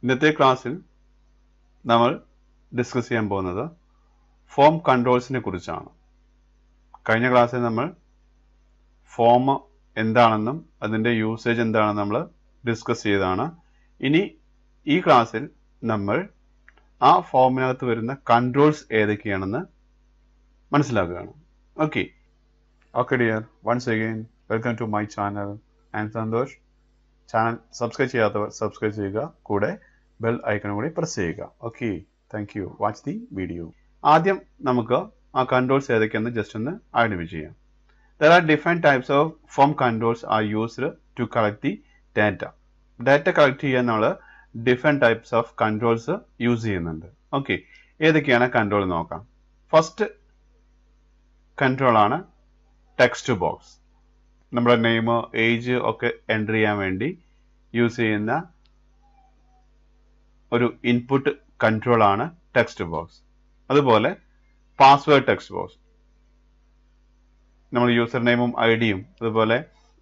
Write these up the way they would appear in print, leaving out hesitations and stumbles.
ഇന്നത്തെ ക്ലാസ്സിൽ നമ്മൾ ഡിസ്കസ് ചെയ്യാൻ പോകുന്നത് ഫോം കൺട്രോൾസിനെ കുറിച്ചാണ്. കഴിഞ്ഞ ക്ലാസ്സിൽ നമ്മൾ ഫോം എന്താണെന്നും അതിൻ്റെ യൂസേജ് എന്താണെന്നും നമ്മൾ ഡിസ്കസ് ചെയ്തതാണ്. ഇനി ഈ ക്ലാസ്സിൽ നമ്മൾ ആ ഫോമിനകത്ത് വരുന്ന കൺട്രോൾസ് ഏതൊക്കെയാണെന്ന് മനസ്സിലാക്കുകയാണ്. Okay dear, once again welcome to my channel. And Santhosh. Channel subscribe ചെയ്യാത്തവർ സബ്സ്ക്രൈബ് ചെയ്യുക, കൂടെ ബെൽ ഐക്കൺ കൂടി പ്രസ് ചെയ്യുക. Okay, thank you. Watch the video. ആദ്യം നമുക്ക് ആ കൺട്രോൾസ് ഏതൊക്കെയെന്ന് ജസ്റ്റ് ഒന്ന് ഐഡന്റിഫൈ ചെയ്യാം. There are different types of form controls are used to collect the data. Data collect ചെയ്യാൻ നമ്മൾ different types of controls use ചെയ്യുന്നുണ്ട്. ഓക്കെ, ഏതൊക്കെയാണ് കൺട്രോൾ നോക്കാം. ഫസ്റ്റ് കൺട്രോൾ ആണ് ടെക്സ്റ്റ് ബോക്സ്. നമ്മുടെ നെയിം, ഏജ് ഒക്കെ എൻ്റർ ചെയ്യാൻ വേണ്ടി യൂസ് ചെയ്യുന്ന ഒരു ഇൻപുട്ട് കൺട്രോൾ ആണ് ടെക്സ്റ്റ് ബോക്സ്. അതുപോലെ പാസ്വേഡ് ടെക്സ്റ്റ് ബോക്സ്, നമ്മൾ യൂസർ നെയിമും ഐ ഡിയും അതുപോലെ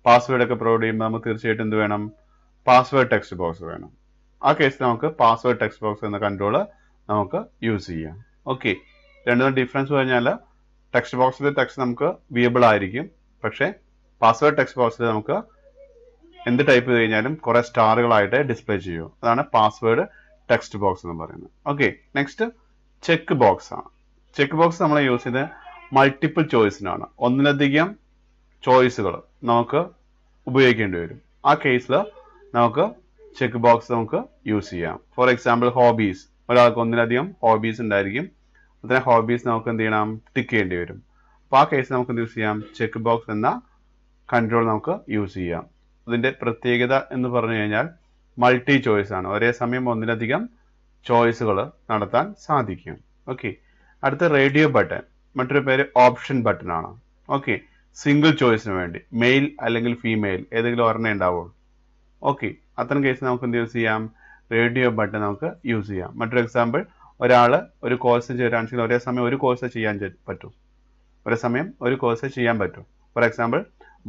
പാസ്വേഡ് ഒക്കെ പ്രൊവൈഡ് ചെയ്യുമ്പോൾ നമുക്ക് തീർച്ചയായിട്ടും എന്ത് വേണം? പാസ്വേഡ് ടെക്സ്റ്റ് ബോക്സ് വേണം. ആ കേസിൽ നമുക്ക് പാസ്വേഡ് ടെക്സ്റ്റ് ബോക്സ് എന്ന കൺട്രോൾ നമുക്ക് യൂസ് ചെയ്യാം. ഓക്കെ, രണ്ടും ഡിഫറൻസ് പറഞ്ഞാൽ ടെക്സ്റ്റ് ബോക്സിലെ ടെക്സ്റ്റ് നമുക്ക് വിയബിൾ ആയിരിക്കും, പക്ഷേ പാസ്വേഡ് ടെക്സ്റ്റ് ബോക്സിൽ നമുക്ക് എന്ത് ടൈപ്പ് ചെയ്ത് കഴിഞ്ഞാലും കുറെ സ്റ്റാറുകളായിട്ട് ഡിസ്പ്ലേ ചെയ്യും. അതാണ് പാസ്വേഡ് ടെക്സ്റ്റ് ബോക്സ് എന്ന് പറയുന്നത്. ഓക്കെ, നെക്സ്റ്റ് ചെക്ക് ബോക്സ് ആണ്. ചെക്ക് ബോക്സ് നമ്മൾ യൂസ് ചെയ്ത് മൾട്ടിപ്പിൾ ചോയ്സിനാണ്. ഒന്നിലധികം ചോയ്സുകൾ നമുക്ക് ഉപയോഗിക്കേണ്ടി വരും. ആ കേസിൽ നമുക്ക് ചെക്ക് ബോക്സ് നമുക്ക് യൂസ് ചെയ്യാം. ഫോർ എക്സാമ്പിൾ ഹോബീസ്, ഒരാൾക്ക് ഒന്നിലധികം ഹോബീസ് ഉണ്ടായിരിക്കും. അതിനെ ഹോബീസ് നമുക്ക് എന്ത് ചെയ്യണം? ടിക്ക് ചെയ്യേണ്ടി വരും. അപ്പോൾ ആ കേസ് നമുക്ക് എന്ത് യൂസ് ചെയ്യാം? ചെക്ക് ബോക്സ് എന്ന കൺട്രോൾ നമുക്ക് യൂസ് ചെയ്യാം. അതിൻ്റെ പ്രത്യേകത എന്ന് പറഞ്ഞു കഴിഞ്ഞാൽ മൾട്ടി ചോയ്സ് ആണ്. ഒരേ സമയം ഒന്നിലധികം ചോയ്സുകൾ നടത്താൻ സാധിക്കും. ഓക്കെ, അടുത്ത റേഡിയോ ബട്ടൺ, മറ്റൊരു പേര് ഓപ്ഷൻ ബട്ടൺ ആണ്. ഓക്കെ, സിംഗിൾ ചോയ്സിന് വേണ്ടി മെയിൽ അല്ലെങ്കിൽ ഫീമെയിൽ ഏതെങ്കിലും ഒരെണ്ണേ ഉണ്ടാവുള്ളൂ. ഓക്കെ, അത്തരം കേസ് നമുക്ക് എന്ത് യൂസ് ചെയ്യാം? റേഡിയോ ബട്ടൺ നമുക്ക് യൂസ് ചെയ്യാം. മറ്റൊരു എക്സാമ്പിൾ, ഒരാൾ ഒരു കോഴ്സ് ചേരാണെങ്കിൽ ഒരേ സമയം ഒരു കോഴ്സ് ചെയ്യാൻ പറ്റും. ഒരേ സമയം ഒരു കോഴ്സ് ചെയ്യാൻ പറ്റും. ഫോർ എക്സാമ്പിൾ,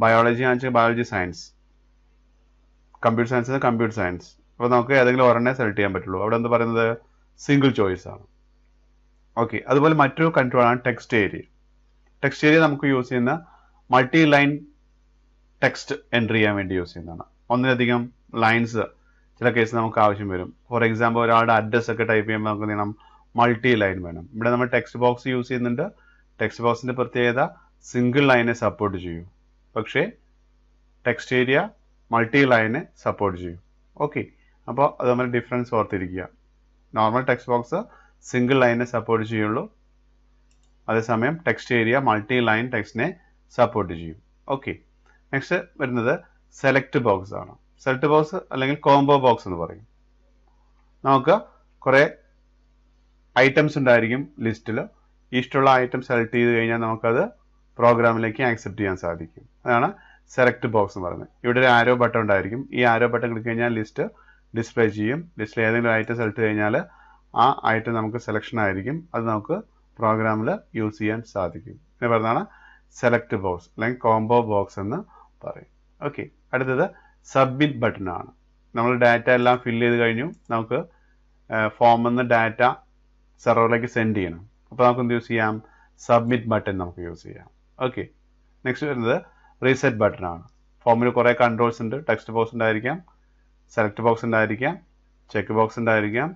ബയോളജി ആണെന്ന് biology science, computer science computer science. അപ്പോൾ നമുക്ക് ഏതെങ്കിലും ഒരെണ്ണേ സെലക്ട് ചെയ്യാൻ പറ്റുള്ളൂ. അവിടെ എന്ത് പറയുന്നത്? സിംഗിൾ ചോയ്സ് ആണ്. ഓക്കെ, അതുപോലെ മറ്റൊരു കൺട്രോൾ ആണ് ടെക്സ്റ്റ് ഏരിയ. ടെക്സ്റ്റ് ഏരിയ നമുക്ക് യൂസ് ചെയ്യുന്ന മൾട്ടി ലൈൻ ടെക്സ്റ്റ് എൻ്റർ ചെയ്യാൻ വേണ്ടി യൂസ് ചെയ്യുന്നതാണ്. ഒന്നിലധികം ലൈൻസ് ചില കേസ് നമുക്ക് ആവശ്യം വരും. ഫോർ എക്സാമ്പിൾ, ഒരാളുടെ അഡ്രസ് ഒക്കെ ടൈപ്പ് ചെയ്യുമ്പോൾ നമുക്ക് എന്ത് ചെയ്യണം? മൾട്ടി ലൈൻ വേണം. ഇവിടെ നമ്മൾ ടെക്സ്റ്റ് ബോക്സ് യൂസ് ചെയ്യുന്നുണ്ട്. ടെക്സ്റ്റ് ബോക്സിന്റെ പ്രത്യേകത സിംഗിൾ ലൈനെ സപ്പോർട്ട് ചെയ്യും, പക്ഷേ ടെക്സ്റ്റ് ഏരിയ മൾട്ടി ലൈനെ സപ്പോർട്ട് ചെയ്യും. ഓക്കെ, അപ്പോൾ അത് നമ്മൾ ഡിഫറൻസ് ഓർത്തിരിക്കുക. നോർമൽ ടെക്സ്റ്റ് ബോക്സ് സിംഗിൾ ലൈനെ സപ്പോർട്ട് ചെയ്യുള്ളൂ, അതേസമയം ടെക്സ്റ്റ് ഏരിയ മൾട്ടി ലൈൻ ടെക്സ്റ്റിനെ സപ്പോർട്ട് ചെയ്യും. ഓക്കെ, നെക്സ്റ്റ് വരുന്നത് സെലക്ട് ബോക്സ് ആണ്. സെലക്ട് ബോക്സ് അല്ലെങ്കിൽ കോംബോ ബോക്സ് എന്ന് പറയും. നമുക്ക് കുറെ ഐറ്റംസ് ഉണ്ടായിരിക്കും ലിസ്റ്റിൽ. ഇഷ്ടമുള്ള ഐറ്റം സെലക്ട് ചെയ്ത് കഴിഞ്ഞാൽ നമുക്കത് പ്രോഗ്രാമിലേക്ക് ആക്സെപ്റ്റ് ചെയ്യാൻ സാധിക്കും. അതാണ് സെലക്ട് ബോക്സ് എന്ന് പറയുന്നത്. ഇവിടെ ഒരു ആരോ ബട്ടൺ ഉണ്ടായിരിക്കും. ഈ ആരോ ബട്ടൺ ക്ലിക്ക് കഴിഞ്ഞാൽ ലിസ്റ്റ് ഡിസ്പ്ലേ ചെയ്യും. ലിസ്റ്റിൽ ഏതെങ്കിലും ഐറ്റം സെലക്ട് കഴിഞ്ഞാൽ ആ ഐറ്റം നമുക്ക് സെലക്ഷൻ ആയിരിക്കും. അത് നമുക്ക് പ്രോഗ്രാമിൽ യൂസ് ചെയ്യാൻ സാധിക്കും. എന്ന് പറയുന്നതാണ് സെലക്ട് ബോക്സ് അല്ലെങ്കിൽ കോംബോ ബോക്സ് എന്ന് പറയും. ഓക്കെ, അടുത്തത് സബ്മിറ്റ് ബട്ടൺ ആണ്. നമ്മൾ ഡാറ്റ എല്ലാം ഫില്ല് ചെയ്ത് കഴിഞ്ഞു. നമുക്ക് ഫോമിൽ നിന്ന് ഡാറ്റ സെർവറിലേക്ക് സെൻഡ് ചെയ്യണം. അപ്പോൾ നമുക്ക് എന്ത് യൂസ് ചെയ്യാം? സബ്മിറ്റ് ബട്ടൺ നമുക്ക് യൂസ് ചെയ്യാം. ഓക്കെ, നെക്സ്റ്റ് വരുന്നത് റീസെറ്റ് ബട്ടൺ ആണ്. ഫോമിൽ കുറേ കൺട്രോൾസ് ഉണ്ട്. ടെക്സ്റ്റ് ബോക്സ് ഉണ്ടായിരിക്കാം, സെലക്ട് ബോക്സ് ഉണ്ടായിരിക്കാം, ചെക്ക് ബോക്സ് ഉണ്ടായിരിക്കാം,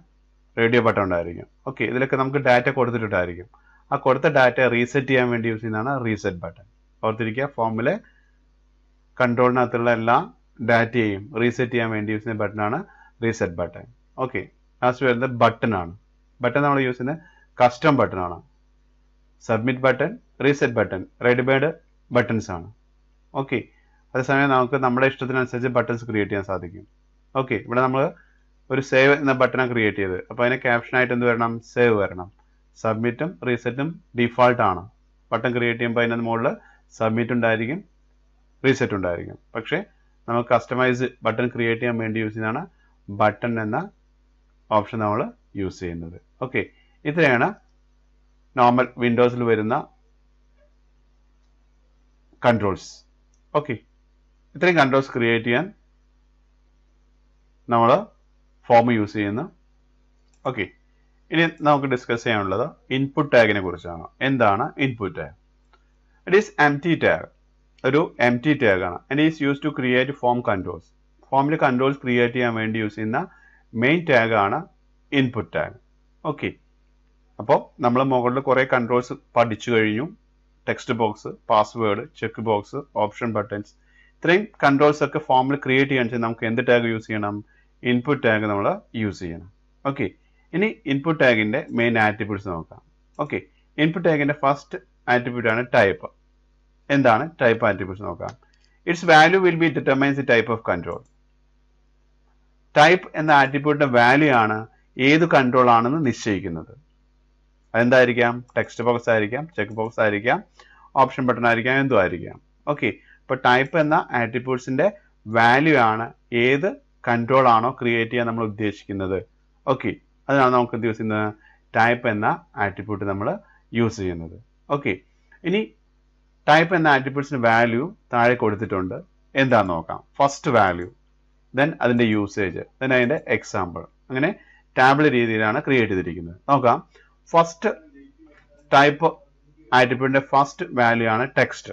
റേഡിയോ ബട്ടൺ ഉണ്ടായിരിക്കും. ഓക്കെ, ഇതിലൊക്കെ നമുക്ക് ഡാറ്റ കൊടുത്തിട്ടുണ്ടായിരിക്കും. ആ കൊടുത്ത ഡാറ്റ റീസെറ്റ് ചെയ്യാൻ വേണ്ടി യൂസ് ചെയ്യുന്നതാണ് റീസെറ്റ് ബട്ടൺ. ഓർത്തിരിക്കുക, ഫോമിലെ കൺട്രോളിനകത്തുള്ള എല്ലാ ഡാറ്റയെയും റീസെറ്റ് ചെയ്യാൻ വേണ്ടി യൂസ് ചെയ്യുന്ന ബട്ടണാണ് റീസെറ്റ് ബട്ടൺ. ഓക്കെ, ലാസ്റ്റ് വരുന്നത് ബട്ടൺ ആണ്. ബട്ടൺ നമ്മൾ യൂസ് ചെയ്യുന്നത് കസ്റ്റം ബട്ടൺ ആണ്. Submit button, reset button readymade buttons ആണ്. ഓക്കെ, അതേസമയം നമുക്ക് നമ്മുടെ ഇഷ്ടത്തിനനുസരിച്ച് ബട്ടൺസ് ക്രിയേറ്റ് ചെയ്യാൻ സാധിക്കും. ഓക്കെ, ഇവിടെ നമ്മൾ ഒരു സേവ് എന്ന ബട്ടണാണ് ക്രിയേറ്റ് ചെയ്തത്. അപ്പോൾ അതിന് ക്യാപ്ഷനായിട്ട് എന്ത് വരണം? സേവ് വരണം. സബ്മിറ്റും റീസെറ്റും ഡിഫാൾട്ട് ആണ്. ബട്ടൺ ക്രിയേറ്റ് ചെയ്യുമ്പോൾ അതിൻ്റെ മുകളിൽ സബ്മിറ്റ് ഉണ്ടായിരിക്കും, റീസെറ്റ് ഉണ്ടായിരിക്കും. പക്ഷേ നമുക്ക് കസ്റ്റമൈസ് ബട്ടൺ ക്രിയേറ്റ് ചെയ്യാൻ വേണ്ടി യൂസ് ചെയ്യുന്നതാണ് ബട്ടൺ എന്ന ഓപ്ഷൻ നമ്മൾ യൂസ് ചെയ്യുന്നത്. ഓക്കെ, ഇത്രയാണ് നോർമൽ വിൻഡോസിൽ വരുന്ന കൺട്രോൾസ്. ഓക്കെ, ഇത്രയും കൺട്രോൾസ് ക്രിയേറ്റ് ചെയ്യാൻ നമ്മൾ ഫോം യൂസ് ചെയ്യുന്നു. ഓക്കെ, ഇനി നമുക്ക് ഡിസ്കസ് ചെയ്യാനുള്ളത് ഇൻപുട്ട് ടാഗിനെ കുറിച്ചാണ്. എന്താണ് input tag? It is empty tag, ഒരു എംപ്റ്റി ടാഗ് ആണ്. And is use to create form controls. ഫോമിൽ കൺട്രോൾസ് ക്രിയേറ്റ് ചെയ്യാൻ വേണ്ടി യൂസ് ചെയ്യുന്ന മെയിൻ ടാഗ് ആണ് ഇൻപുട്ട് ടാഗ്. ഓക്കെ, അപ്പോൾ നമ്മൾ മുകളിൽ കുറേ കൺട്രോൾസ് പഠിച്ചു കഴിഞ്ഞു. Text box, password, check box, option buttons, ഇത്രയും കൺട്രോൾസ് ഒക്കെ ഫോമിൽ ക്രിയേറ്റ് ചെയ്യാൻ വെച്ചാൽ നമുക്ക് എന്ത് ടാഗ് യൂസ് ചെയ്യണം? ഇൻപുട്ട് ടാഗ് നമ്മൾ യൂസ് ചെയ്യണം. ഓക്കെ, ഇനി ഇൻപുട്ട് ടാഗിന്റെ മെയിൻ ആട്രിബ്യൂട്ട്സ് നോക്കാം. ഓക്കെ, ഇൻപുട്ട് ടാഗിന്റെ ഫസ്റ്റ് ആട്രിബ്യൂട്ട് ആണ് ടൈപ്പ്. എന്താണ് ടൈപ്പ് ആട്രിബ്യൂട്ട്സ് നോക്കാം. It's value will B determines the type of control. Type എന്ന ആട്രിബ്യൂട്ടിന്റെ വാല്യൂ ആണ് ഏത് കൺട്രോൾ ആണെന്ന് നിശ്ചയിക്കുന്നത്. അതെന്തായിരിക്കാം? ടെക്സ്റ്റ് ബോക്സ് ആയിരിക്കാം, ചെക്ക് ബോക്സ് ആയിരിക്കാം, ഓപ്ഷൻ ബട്ടൺ ആയിരിക്കാം, എന്തും ആയിരിക്കാം. ഓക്കെ, ഇപ്പൊ ടൈപ്പ് എന്ന ആട്രിബ്യൂട്ട്സിന്റെ വാല്യൂ ആണ് ഏത് കൺട്രോൾ ആണോ ക്രിയേറ്റ് ചെയ്യാൻ നമ്മൾ ഉദ്ദേശിക്കുന്നത്. ഓക്കെ, അതിനാണ് നമുക്ക് എന്ത് യൂസ് ചെയ്യുന്നത്? ടൈപ്പ് എന്ന ആട്രിബ്യൂട്ട് നമ്മൾ യൂസ് ചെയ്യുന്നത്. ഓക്കെ, ഇനി ടൈപ്പ് എന്ന ആട്രിബ്യൂട്ട്സിന് വാല്യൂ താഴെ കൊടുത്തിട്ടുണ്ട്. എന്താന്ന് നോക്കാം. ഫസ്റ്റ് വാല്യൂ, ദെൻ അതിന്റെ യൂസേജ്, ദെൻ അതിന്റെ എക്സാമ്പിൾ. അങ്ങനെ ടാബിൾ രീതിയിലാണ് ക്രിയേറ്റ് ചെയ്തിരിക്കുന്നത്. നോക്കാം. ഫസ്റ്റ് ടൈപ്പ് ആട്രിബ്യൂട്ടിന്റെ ഫസ്റ്റ് വാല്യൂ ആണ് ടെക്സ്റ്റ്.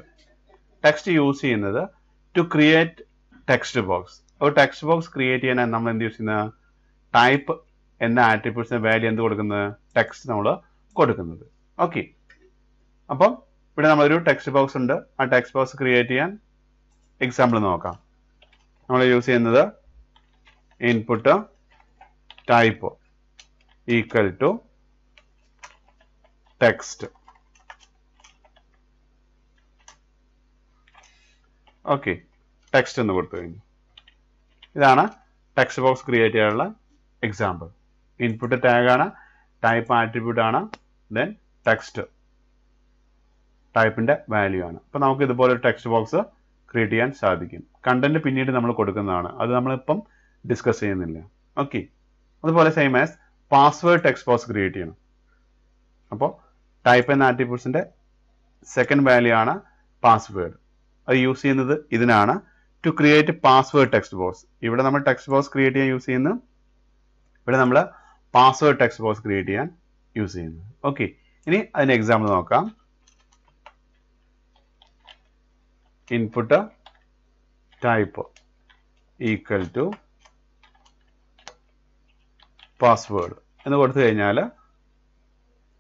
ടെക്സ്റ്റ് യൂസ് ചെയ്യുന്നത് ടു ക്രിയേറ്റ് ടെക്സ്റ്റ് ബോക്സ്. ഒരു ടെക്സ്റ്റ് ബോക്സ് ക്രിയേറ്റ് ചെയ്യാൻ നമ്മൾ എന്ത് യൂസ് ചെയ്യുന്നത്? ടൈപ്പ് എന്ന ആട്രിബ്യൂട്ട്സിന്റെ വാല്യൂ എന്ത് കൊടുക്കുന്നത്? ടെക്സ്റ്റ് നമ്മൾ കൊടുക്കുന്നത്. ഓക്കെ, അപ്പം ഇവിടെ നമ്മളൊരു ടെക്സ്റ്റ് ബോക്സ് ഉണ്ട്. ആ ടെക്സ്റ്റ് ബോക്സ് ക്രിയേറ്റ് ചെയ്യാൻ എക്സാമ്പിൾ നോക്കാം. നമ്മൾ യൂസ് ചെയ്യുന്നത് input type equal to text. Okay, text എന്ന് കൊടുത്തു കഴിഞ്ഞു. ഇതാണ് ടെക്സ്റ്റ് ബോക്സ് ക്രിയേറ്റ് ചെയ്യാനുള്ള എക്സാമ്പിൾ. ഇൻപുട്ട് ടാഗ് ആണ്, ടൈപ്പ് ആട്രിബ്യൂട്ട് ആണ്, ദെൻ ടെക്സ്റ്റ് ടൈപ്പിന്റെ വാല്യൂ ആണ്. അപ്പൊ നമുക്ക് ഇതുപോലെ ഒരു ടെക്സ്റ്റ് ബോക്സ് ക്രിയേറ്റ് ചെയ്യാൻ സാധിക്കും. കണ്ടന്റ് പിന്നീട് നമ്മൾ കൊടുക്കുന്നതാണ്, അത് നമ്മളിപ്പം ഡിസ്കസ് ചെയ്യുന്നില്ല. ഓക്കെ, അതുപോലെ same as password text box create ചെയ്യണം. അപ്പോൾ ടൈപ്പ് എന്ന ആട്രിബ്യൂട്ട്സിന്റെ സെക്കൻഡ് വാല്യൂ ആണ് പാസ്വേഡ്. അത് യൂസ് ചെയ്യുന്നത് ഇതിനാണ്, to create password text box. ഇവിടെ നമ്മൾ ടെക്സ്റ്റ് ബോക്സ് ക്രിയേറ്റ് ചെയ്യാൻ യൂസ് ചെയ്യുന്നു, ഇവിടെ നമ്മൾ പാസ്വേഡ് ടെക്സ്റ്റ് ബോക്സ് ക്രിയേറ്റ് ചെയ്യാൻ യൂസ് ചെയ്യുന്നു. ഓക്കെ, ഇനി അതിന്റെ എക്സാമ്പിൾ നോക്കാം. Input type equal to password എന്ന് കൊടുത്തു കഴിഞ്ഞാൽ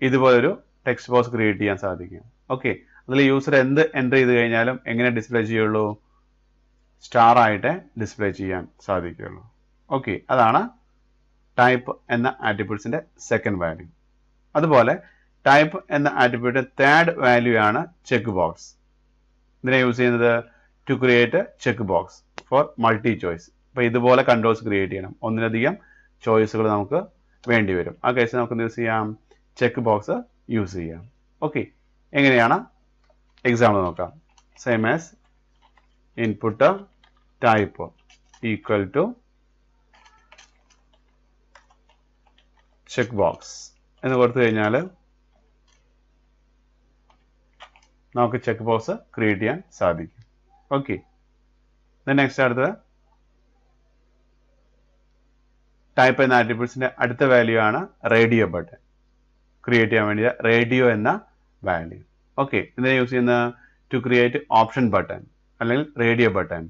ഇതുപോലൊരു ടെക്സ്റ്റ് ബോക്സ് ക്രിയേറ്റ് ചെയ്യാൻ സാധിക്കും. ഓക്കെ, അതിൽ യൂസർ എന്ത് എൻ്റർ ചെയ്ത് കഴിഞ്ഞാലും എങ്ങനെ ഡിസ്പ്ലേ ചെയ്യുള്ളൂ? സ്റ്റാർ ആയിട്ട് ഡിസ്പ്ലേ ചെയ്യാൻ സാധിക്കുള്ളൂ. ഓക്കെ, അതാണ് ടൈപ്പ് എന്ന ആട്രിബ്യൂട്ട്സിന്റെ സെക്കൻഡ് വാല്യൂ. അതുപോലെ ടൈപ്പ് എന്ന ആട്രിബ്യൂട്ട് തേർഡ് വാല്യൂ ആണ് ചെക്ക് ബോക്സ്. ഇതിനെ യൂസ് ചെയ്യുന്നത് to create check box for multi choice. അപ്പൊ ഇതുപോലെ കൺട്രോൾസ് ക്രിയേറ്റ് ചെയ്യണം, ഒന്നിലധികം ചോയ്സുകൾ നമുക്ക് വേണ്ടി വരും. ആ കേസിൽ നമുക്ക് യൂസ് ചെയ്യാം, ചെക്ക് ബോക്സ് യൂസ് ചെയ്യാം. ഓക്കെ, എങ്ങനെയാണ് എക്സാമ്പിൾ നോക്കാം. Same as input type equal to check box എന്ന് കൊടുത്തു കഴിഞ്ഞാൽ നമുക്ക് ചെക്ക് ബോക്സ് ക്രിയേറ്റ് ചെയ്യാൻ സാധിക്കും. ഓക്കെ, നെക്സ്റ്റ് അടുത്തത് ടൈപ്പ് എന്ന ആട്രിബ്യൂട്ട്സിന്റെ അടുത്ത വാല്യൂ ആണ് റേഡിയോ ബട്ടൺ. ക്രിയേറ്റ് ചെയ്യാൻ വേണ്ടി റേഡിയോ എന്ന വാല്യൂ. ഓക്കെ, ഇതിനെ യൂസ് ചെയ്യുന്ന ടു ക്രിയേറ്റ് ഓപ്ഷൻ ബട്ടൺ അല്ലെങ്കിൽ radio button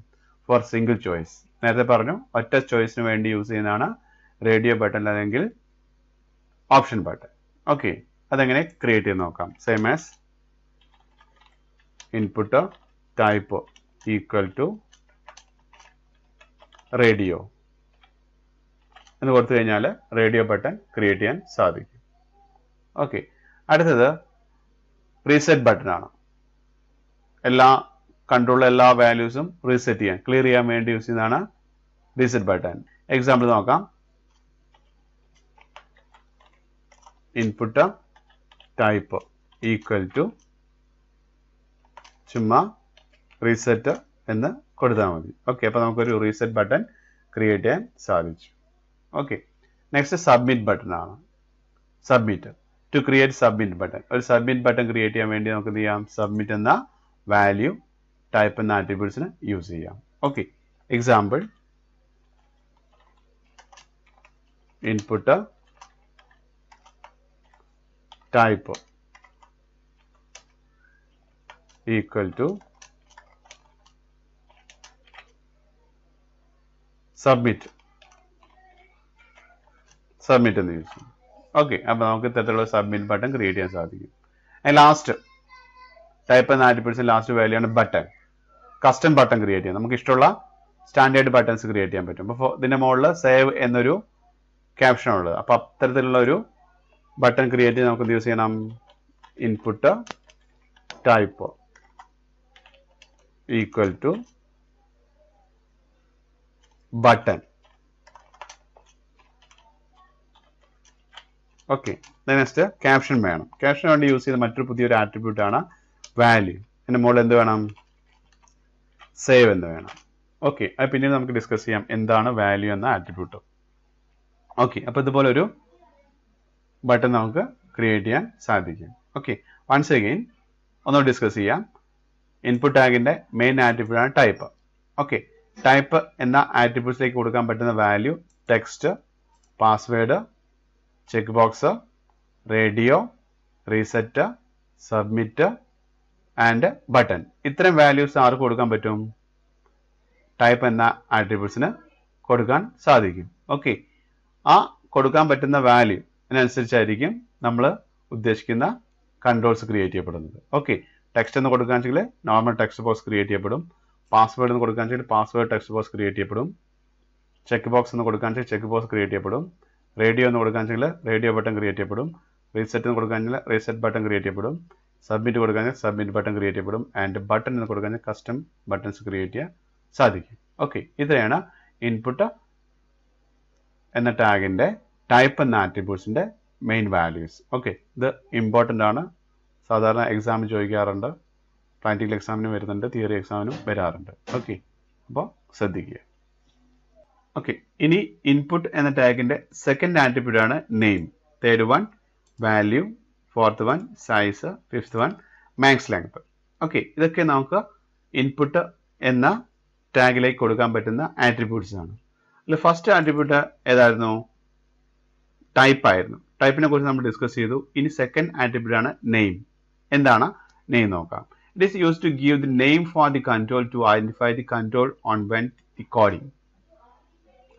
for single choice. നേരത്തെ പറഞ്ഞു ഒറ്റ ചോയ്സിന് വേണ്ടി യൂസ് ചെയ്യുന്നതാണ് റേഡിയോ ബട്ടൺ അല്ലെങ്കിൽ ഓപ്ഷൻ ബട്ടൺ. ഓക്കെ, അതെങ്ങനെ ക്രിയേറ്റ് ചെയ്ത് നോക്കാം. Same as input type equal to radio എന്ന് കൊടുത്തു കഴിഞ്ഞാൽ റേഡിയോ ബട്ടൺ ക്രിയേറ്റ് ചെയ്യാൻ സാധിക്കും. ഓക്കെ, അടുത്തത് റീസെറ്റ് ബട്ടൺ ആണ്. എല്ലാ കൺട്രോൾ എല്ലാ വാല്യൂസും റീസെറ്റ് ചെയ്യാൻ ക്ലിയർ ചെയ്യാൻ വേണ്ടി യൂസ് ചെയ്യുന്നതാണ് റീസെറ്റ് ബട്ടൺ. എക്സാമ്പിൾ നോക്കാം. ഇൻപുട്ട് ടൈപ്പ് ഈക്വൽ ടു ചുമ്മാ റീസെറ്റ് എന്ന് കൊടുത്താൽ മതി. ഓക്കെ, അപ്പൊ നമുക്കൊരു റീസെറ്റ് ബട്ടൺ ക്രിയേറ്റ് ചെയ്യാൻ സാധിച്ചു. ഓക്കെ, നെക്സ്റ്റ് സബ്മിറ്റ് ബട്ടൺ ആണ്. Submit to create submit button. ഒരു സബ്മിറ്റ് ബട്ടൺ ക്രിയേറ്റ് ചെയ്യാൻ വേണ്ടി നമുക്ക് എന്ത് ചെയ്യാം? സബ്മിറ്റ് എന്ന വാല്യൂ ടൈപ്പ് എന്ന ആട്രിബ്യൂട്ട്സിന് യൂസ് ചെയ്യാം. Okay, example input type equal to submit എന്ന് യൂസ് ചെയ്യും. ഓക്കെ, അപ്പോൾ നമുക്ക് ഇത്തരത്തിലുള്ള സബ്മിറ്റ് ബട്ടൺ ക്രിയേറ്റ് ചെയ്യാൻ സാധിക്കും. ലാസ്റ്റ് ടൈപ്പ് എന്ന ആട്രിബ്യൂട്ട്സിന് ലാസ്റ്റ് വാല്യൂ ആണ് ബട്ടൺ. കസ്റ്റം ബട്ടൺ ക്രിയേറ്റ് ചെയ്യാം. നമുക്ക് ഇഷ്ടമുള്ള സ്റ്റാൻഡേർഡ് ബട്ടൺസ് ക്രിയേറ്റ് ചെയ്യാൻ പറ്റും. അപ്പോൾ ഇതിന്റെ മുകളിൽ സേവ് എന്നൊരു ക്യാപ്ഷൻ ഉള്ളത്. അപ്പോൾ അത്തരത്തിലുള്ള ഒരു ബട്ടൺ ക്രിയേറ്റ് ചെയ്ത് നമുക്ക് യൂസ് ചെയ്യണം. Input type equal to button. Okay, next caption വേണം. ക്യാപ്ഷന് വേണ്ടി യൂസ് ചെയ്ത മറ്റൊരു പുതിയൊരു ആട്രിബ്യൂട്ട് ആണ് വാല്യൂ. അതിന്റെ മുകളിൽ എന്ത് വേണം? സേവ് എന്ന് വേണം. ഓക്കെ, അത് പിന്നീട് നമുക്ക് ഡിസ്കസ് ചെയ്യാം എന്താണ് വാല്യൂ എന്ന ആട്രിബ്യൂട്ട്. ഓക്കെ, അപ്പോൾ ഇതുപോലെ ഒരു ബട്ടൺ നമുക്ക് ക്രിയേറ്റ് ചെയ്യാൻ സാധിക്കും. ഓക്കെ, വൺസ് അഗെയിൻ ഒന്നുകൂടി ഡിസ്കസ് ചെയ്യാം. ഇൻപുട്ട് ടാഗിന്റെ മെയിൻ ആട്രിബ്യൂട്ട് ആണ് ടൈപ്പ്. ഓക്കെ, ടൈപ്പ് എന്ന ആട്രിബ്യൂട്ട്സിലേക്ക് കൊടുക്കാൻ പറ്റുന്ന value text, password, check box, radio, reset, submit and button. ഇത്തരം വാല്യൂസ് ആർക്ക് കൊടുക്കാൻ പറ്റും? ടൈപ്പ് എന്ന ആട്രിബ്യൂട്ട്സിന് കൊടുക്കാൻ സാധിക്കും. ഓക്കെ, ആ കൊടുക്കാൻ പറ്റുന്ന വാല്യൂ അതിനനുസരിച്ചായിരിക്കും നമ്മൾ ഉദ്ദേശിക്കുന്ന കൺട്രോൾസ് ക്രിയേറ്റ് ചെയ്യപ്പെടുന്നത്. ഓക്കെ, ടെക്സ്റ്റ് എന്ന് കൊടുക്കുകയാണെങ്കിൽ നോർമൽ ടെക്സ്റ്റ് ബോക്സ് ക്രിയേറ്റ് ചെയ്യപ്പെടും. പാസ്വേഡ് എന്ന് കൊടുക്കുകയാണെങ്കിൽ പാസ്വേഡ് ടെക്സ്റ്റ് ബോക്സ് ക്രിയേറ്റ് ചെയ്യപ്പെടും. ചെക്ക് ബോക്സ് എന്ന് കൊടുക്കുകയാണെങ്കിൽ ചെക്ക് ബോക്സ് ക്രിയേറ്റ് ചെയ്യപ്പെടും. റേഡിയോ എന്ന് കൊടുക്കുകയാണെങ്കിൽ റേഡിയോ ബട്ടൺ ക്രിയേറ്റ് ചെയ്യപ്പെടും. റീസെറ്റ് എന്ന് കൊടുക്കുകയാണെങ്കിൽ റീസെറ്റ് ബട്ടൺ ക്രിയേറ്റ് ചെയ്യപ്പെടും. സബ്മിറ്റ് കൊടുക്കുകയാണെങ്കിൽ സബ്മിറ്റ് ബട്ടൺ ക്രിയേറ്റ് ചെയ്യപ്പെടും. ആൻഡ് ബട്ടൺ എന്ന് കൊടുക്കുകയാണെങ്കിൽ കസ്റ്റം ബട്ടൺസ് ക്രിയേറ്റ് ചെയ്യാൻ സാധിക്കും. ഓക്കെ, ഇത്രയാണ് ഇൻപുട്ട് എന്ന ടാഗിന്റെ ടൈപ്പ് എന്ന ആട്രിബ്യൂട്ട്സിന്റെ മെയിൻ വാല്യൂസ്. ഓക്കെ, ഇത് ഇമ്പോർട്ടൻ്റ് ആണ്. സാധാരണ എക്സാമിന് ചോദിക്കാറുണ്ട്, പ്രാക്ടിക്കൽ എക്സാമിനും വരുന്നുണ്ട്, തിയറി എക്സാമിനും വരാറുണ്ട്. ഓക്കെ, അപ്പോൾ ശ്രദ്ധിക്കുക. ഓക്കെ, ഇനി ഇൻപുട്ട് എന്ന ടാഗിന്റെ സെക്കൻഡ് ആട്രിബ്യൂട്ട് ആണ് name. Third one value, fourth one size, fifth one max length. Okay, ഇതൊക്കെ നമുക്ക് ഇൻപുട്ട് എന്ന ടാഗിലേക്ക് കൊടുക്കാൻ പറ്റുന്ന ആട്രിബ്യൂട്ട്സ് ആണ്. അതിൽ ഫസ്റ്റ് ആട്രിബ്യൂട്ട് ഏതായിരുന്നു? ടൈപ്പ് ആയിരുന്നു. ടൈപ്പിനെ കുറിച്ച് നമ്മൾ ഡിസ്കസ് ചെയ്തു. ഇനി സെക്കൻഡ് ആട്രിബ്യൂട്ട് ആണ് നെയിം. എന്താണ് നെയിം നോക്കാം. It is use to give the name for the control to identify the control on when the coding.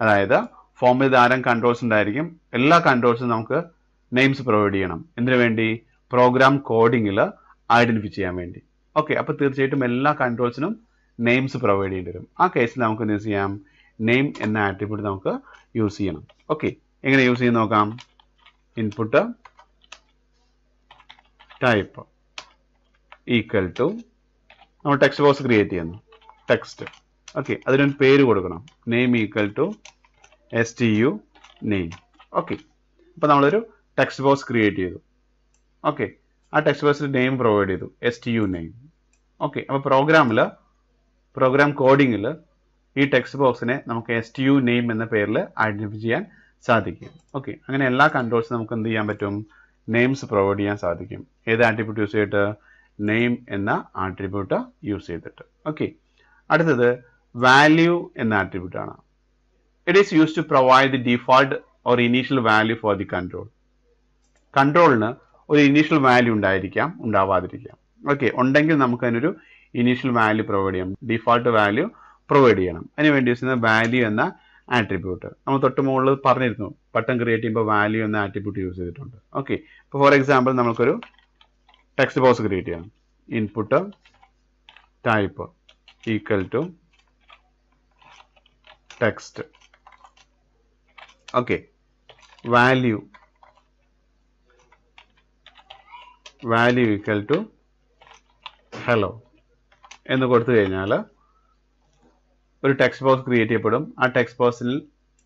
അതായത് ഫോമിൽ ധാരാളം കൺട്രോൾസ് ഉണ്ടായിരിക്കും. എല്ലാ കൺട്രോൾസും നമുക്ക് നെയിംസ് പ്രൊവൈഡ് ചെയ്യണം. എന്തിനു വേണ്ടി? പ്രോഗ്രാം കോഡിങ്ങിൽ ഐഡന്റിഫൈ ചെയ്യാൻ വേണ്ടി. ഓക്കെ, അപ്പോൾ തീർച്ചയായിട്ടും എല്ലാ കൺട്രോൾസിനും നെയിംസ് പ്രൊവൈഡ് ചെയ്യേണ്ടി വരും. ആ കേസിൽ നമുക്ക് യൂസ് ചെയ്യാം നെയിം എന്ന ആട്രിബ്യൂട്ട് നമുക്ക് യൂസ് ചെയ്യണം. ഓക്കെ, എങ്ങനെ യൂസ് ചെയ്യുന്ന നോക്കാം. ഇൻപുട്ട് ടൈപ്പ് ഈക്വൽ ടു നമ്മൾ ടെക്സ്റ്റ് ബോക്സ് ക്രിയേറ്റ് ചെയ്യുന്നു. ടെക്സ്റ്റ്. ഓക്കെ, അതിനൊരു പേര് കൊടുക്കണം. Name equal to STU name. Okay, അപ്പോൾ നമ്മളൊരു ടെക്സ്റ്റ് ബോക്സ് ക്രിയേറ്റ് ചെയ്തു. ഓക്കെ, ആ ടെക്സ്റ്റ് ബോക്സിൽ നെയിം പ്രൊവൈഡ് ചെയ്തു, STU നെയിം. ഓക്കെ, അപ്പോൾ പ്രോഗ്രാം കോഡിങ്ങിൽ ഈ ടെക്സ്റ്റ് ബോക്സിനെ നമുക്ക് STU നെയിം എന്ന പേരിൽ ഐഡന്റിഫൈ ചെയ്യാൻ സാധിക്കും. ഓക്കെ, അങ്ങനെ എല്ലാ കൺട്രോൾസും നമുക്ക് എന്ത് ചെയ്യാൻ പറ്റും? നെയിംസ് പ്രൊവൈഡ് ചെയ്യാൻ സാധിക്കും. ഏത് ആട്രിബ്യൂട്ട് യൂസ് ചെയ്തിട്ട്? നെയിം എന്ന ആട്രിബ്യൂട്ട് യൂസ് ചെയ്തിട്ട്. ഓക്കെ, അടുത്തത് വാല്യൂ എന്ന ആട്രിബ്യൂട്ട് ആണ്. It is use to provide the default or initial value for the control. കൺട്രോളിന് ഒരു ഇനീഷ്യൽ വാല്യൂ ഉണ്ടായിരിക്കാം, ഉണ്ടാവാതിരിക്കാം. ഓക്കെ, ഉണ്ടെങ്കിൽ നമുക്ക് അതിനൊരു ഇനീഷ്യൽ വാല്യൂ പ്രൊവൈഡ് ചെയ്യാം, ഡിഫോൾട്ട് വാല്യൂ പ്രൊവൈഡ് ചെയ്യണം. അതിനുവേണ്ടി യൂസ് ചെയ്യുന്ന വാല്യൂ എന്ന ആട്രിബ്യൂട്ട് നമ്മൾ തൊട്ട് മുകളിൽ പറഞ്ഞിരുന്നു. ബട്ടൺ ക്രിയേറ്റ് ചെയ്യുമ്പോൾ വാല്യൂ എന്ന ആട്രിബ്യൂട്ട് യൂസ് ചെയ്തിട്ടുണ്ട്. ഓക്കെ, ഇപ്പോൾ ഫോർ എക്സാമ്പിൾ നമുക്കൊരു ടെക്സ്റ്റ് ബോക്സ് ക്രിയേറ്റ് ചെയ്യാം. Input type equal to text. Okay, value equal to hello എന്ന് കൊടുത്തു കഴിഞ്ഞാൽ ഒരു ടെക്സ്റ്റ് ബോക്സ് ക്രിയേറ്റ് ചെയ്യപ്പെടും. ആ ടെക്സ്റ്റ് ബോക്സിൽ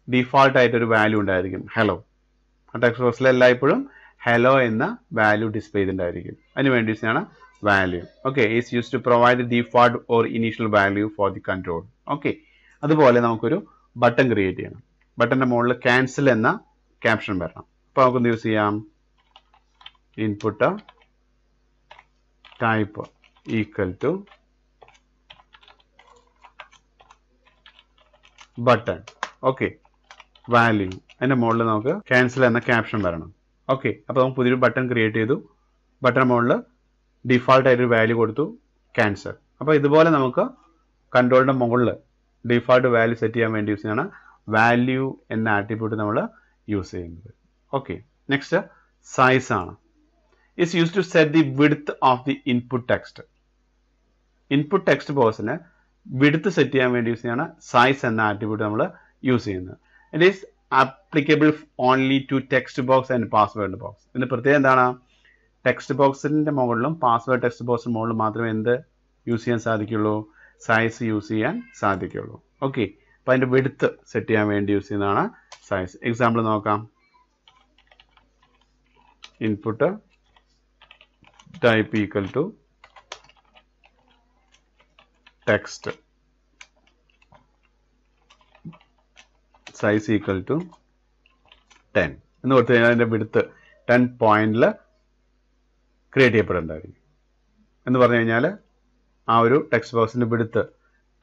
ഡിഫോൾട്ട് ആയിട്ട് ഒരു വാല്യൂ ഉണ്ടായിരിക്കും, ഹലോ. ആ ടെക്സ്റ്റ് ബോക്സിൽ എല്ലായ്പ്പോഴും ഹലോ എന്ന വാല്യൂ ഡിസ്പ്ലേ ചെയ്തിട്ടുണ്ടായിരിക്കും. അതിന് വേണ്ടിയിട്ടാണ് value. Okay, is use to provide the default or initial value for the control. Okay, അതുപോലെ നമുക്കൊരു ബട്ടൺ ക്രിയേറ്റ് ചെയ്യണം. ബട്ടന്റെ മുകളിൽ ക്യാൻസൽ എന്ന ക്യാപ്ഷൻ വരണം. അപ്പോൾ നമുക്കൊന്ന് യൂസ് ചെയ്യാം. Input type equal to button. Okay, value, അതിൻ്റെ മുകളിൽ നമുക്ക് ക്യാൻസൽ എന്ന ക്യാപ്ഷൻ വരണം. ഓക്കെ, അപ്പോൾ നമുക്ക് പുതിയൊരു ബട്ടൺ ക്രിയേറ്റ് ചെയ്തു. ബട്ടൺ മുകളിൽ ഡിഫാൾട്ട് ആയിട്ടൊരു വാല്യൂ കൊടുത്തു, ക്യാൻസൽ. അപ്പോൾ ഇതുപോലെ നമുക്ക് കൺട്രോളിൻ്റെ മുകളിൽ ഡിഫാൾട്ട് വാല്യൂ സെറ്റ് ചെയ്യാൻ വേണ്ടി യൂസ് ചെയ്യുന്നതാണ് വാല്യൂ എന്ന ആട്രിബ്യൂട്ട് നമ്മൾ യൂസ് ചെയ്യുന്നത്. ഓക്കെ, നെക്സ്റ്റ് സൈസ് ആണ്. Is use to set the width of the input text. Input text ബോക്സിന് വിഡ്ത്ത് സെറ്റ് ചെയ്യാൻ വേണ്ടി യൂസ് ചെയ്യുന്നതാണ് സൈസ് എന്ന ആട്രിബ്യൂട്ട് നമ്മൾ യൂസ് ചെയ്യുന്നത്. It is applicable only to text box and password box. ഇതിന്റെ പ്രത്യേകം എന്താണ്? ടെക്സ്റ്റ് ബോക്സിന്റെ മുകളിലും പാസ്വേഡ് ടെക്സ്റ്റ് ബോക്സിന് മുകളിലും മാത്രമേ എന്ത് യൂസ് ചെയ്യാൻ സാധിക്കുള്ളൂ? സൈസ് യൂസ് ചെയ്യാൻ സാധിക്കുള്ളൂ. ഓക്കെ, അപ്പൊ അതിന്റെ വിഡ്ത്ത് സെറ്റ് ചെയ്യാൻ വേണ്ടി യൂസ് ചെയ്യുന്നതാണ് സൈസ്. എക്സാമ്പിൾ നോക്കാം. Input type equal to text, size equal to 10 എന്ന് കൊടുത്തു കഴിഞ്ഞാൽ അതിന്റെ വിഡ്ത്ത് 10 പോയിന്റിൽ ക്രിയേറ്റ് ചെയ്യപ്പെടേണ്ടതായിരിക്കും. എന്ന് പറഞ്ഞു കഴിഞ്ഞാൽ ആ ഒരു ടെക്സ്റ്റ് ബോക്സിന്റെ വിഡ്ത്ത്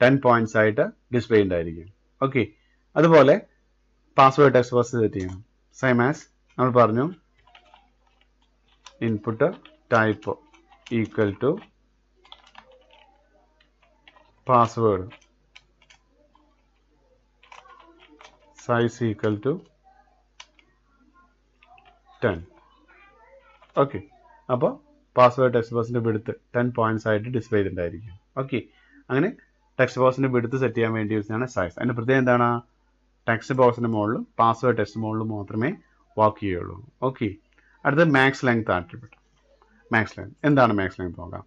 10 പോയിന്റ്സ് ആയിട്ട് ഡിസ്പ്ലേ ഉണ്ടായിരിക്കും. ഓക്കെ, അതുപോലെ പാസ്വേഡ് ടെക്സ്റ്റ് ബോക്സ് സെറ്റ് ചെയ്യണം. സെയിം ആസ് നമ്മൾ പറഞ്ഞു, input type equal to password, size equal to 10. Okay, അപ്പോൾ പാസ്വേഡ് ടെക്സ്റ്റ് ബോക്സിന്റെ വിഡ്ത്ത് 10 പോയിന്റ്സ് ആയിട്ട് ഡിസ്പ്ലേ ചെയ്തിട്ടുണ്ടായിരിക്കും. ഓക്കെ, അങ്ങനെ ടെക്സ്റ്റ് ബോക്സിന്റെ വിഡ്ത്ത് സെറ്റ് ചെയ്യാൻ വേണ്ടി യൂസ് ചെയ്യുന്ന സൈസ്. അതിന്റെ പ്രത്യേകം എന്താണ്? ടെക്സ്റ്റ് ബോക്സിന്റെ മുകളിലും പാസ്വേഡ് ടെക്സ്റ്റ് മുകളിലും മാത്രമേ വർക്ക് ചെയ്യുള്ളൂ. ഓക്കെ, അടുത്തത് max length attribute. Max length എന്താണ്? മാക്സ് ലെങ്ത് നോക്കാം.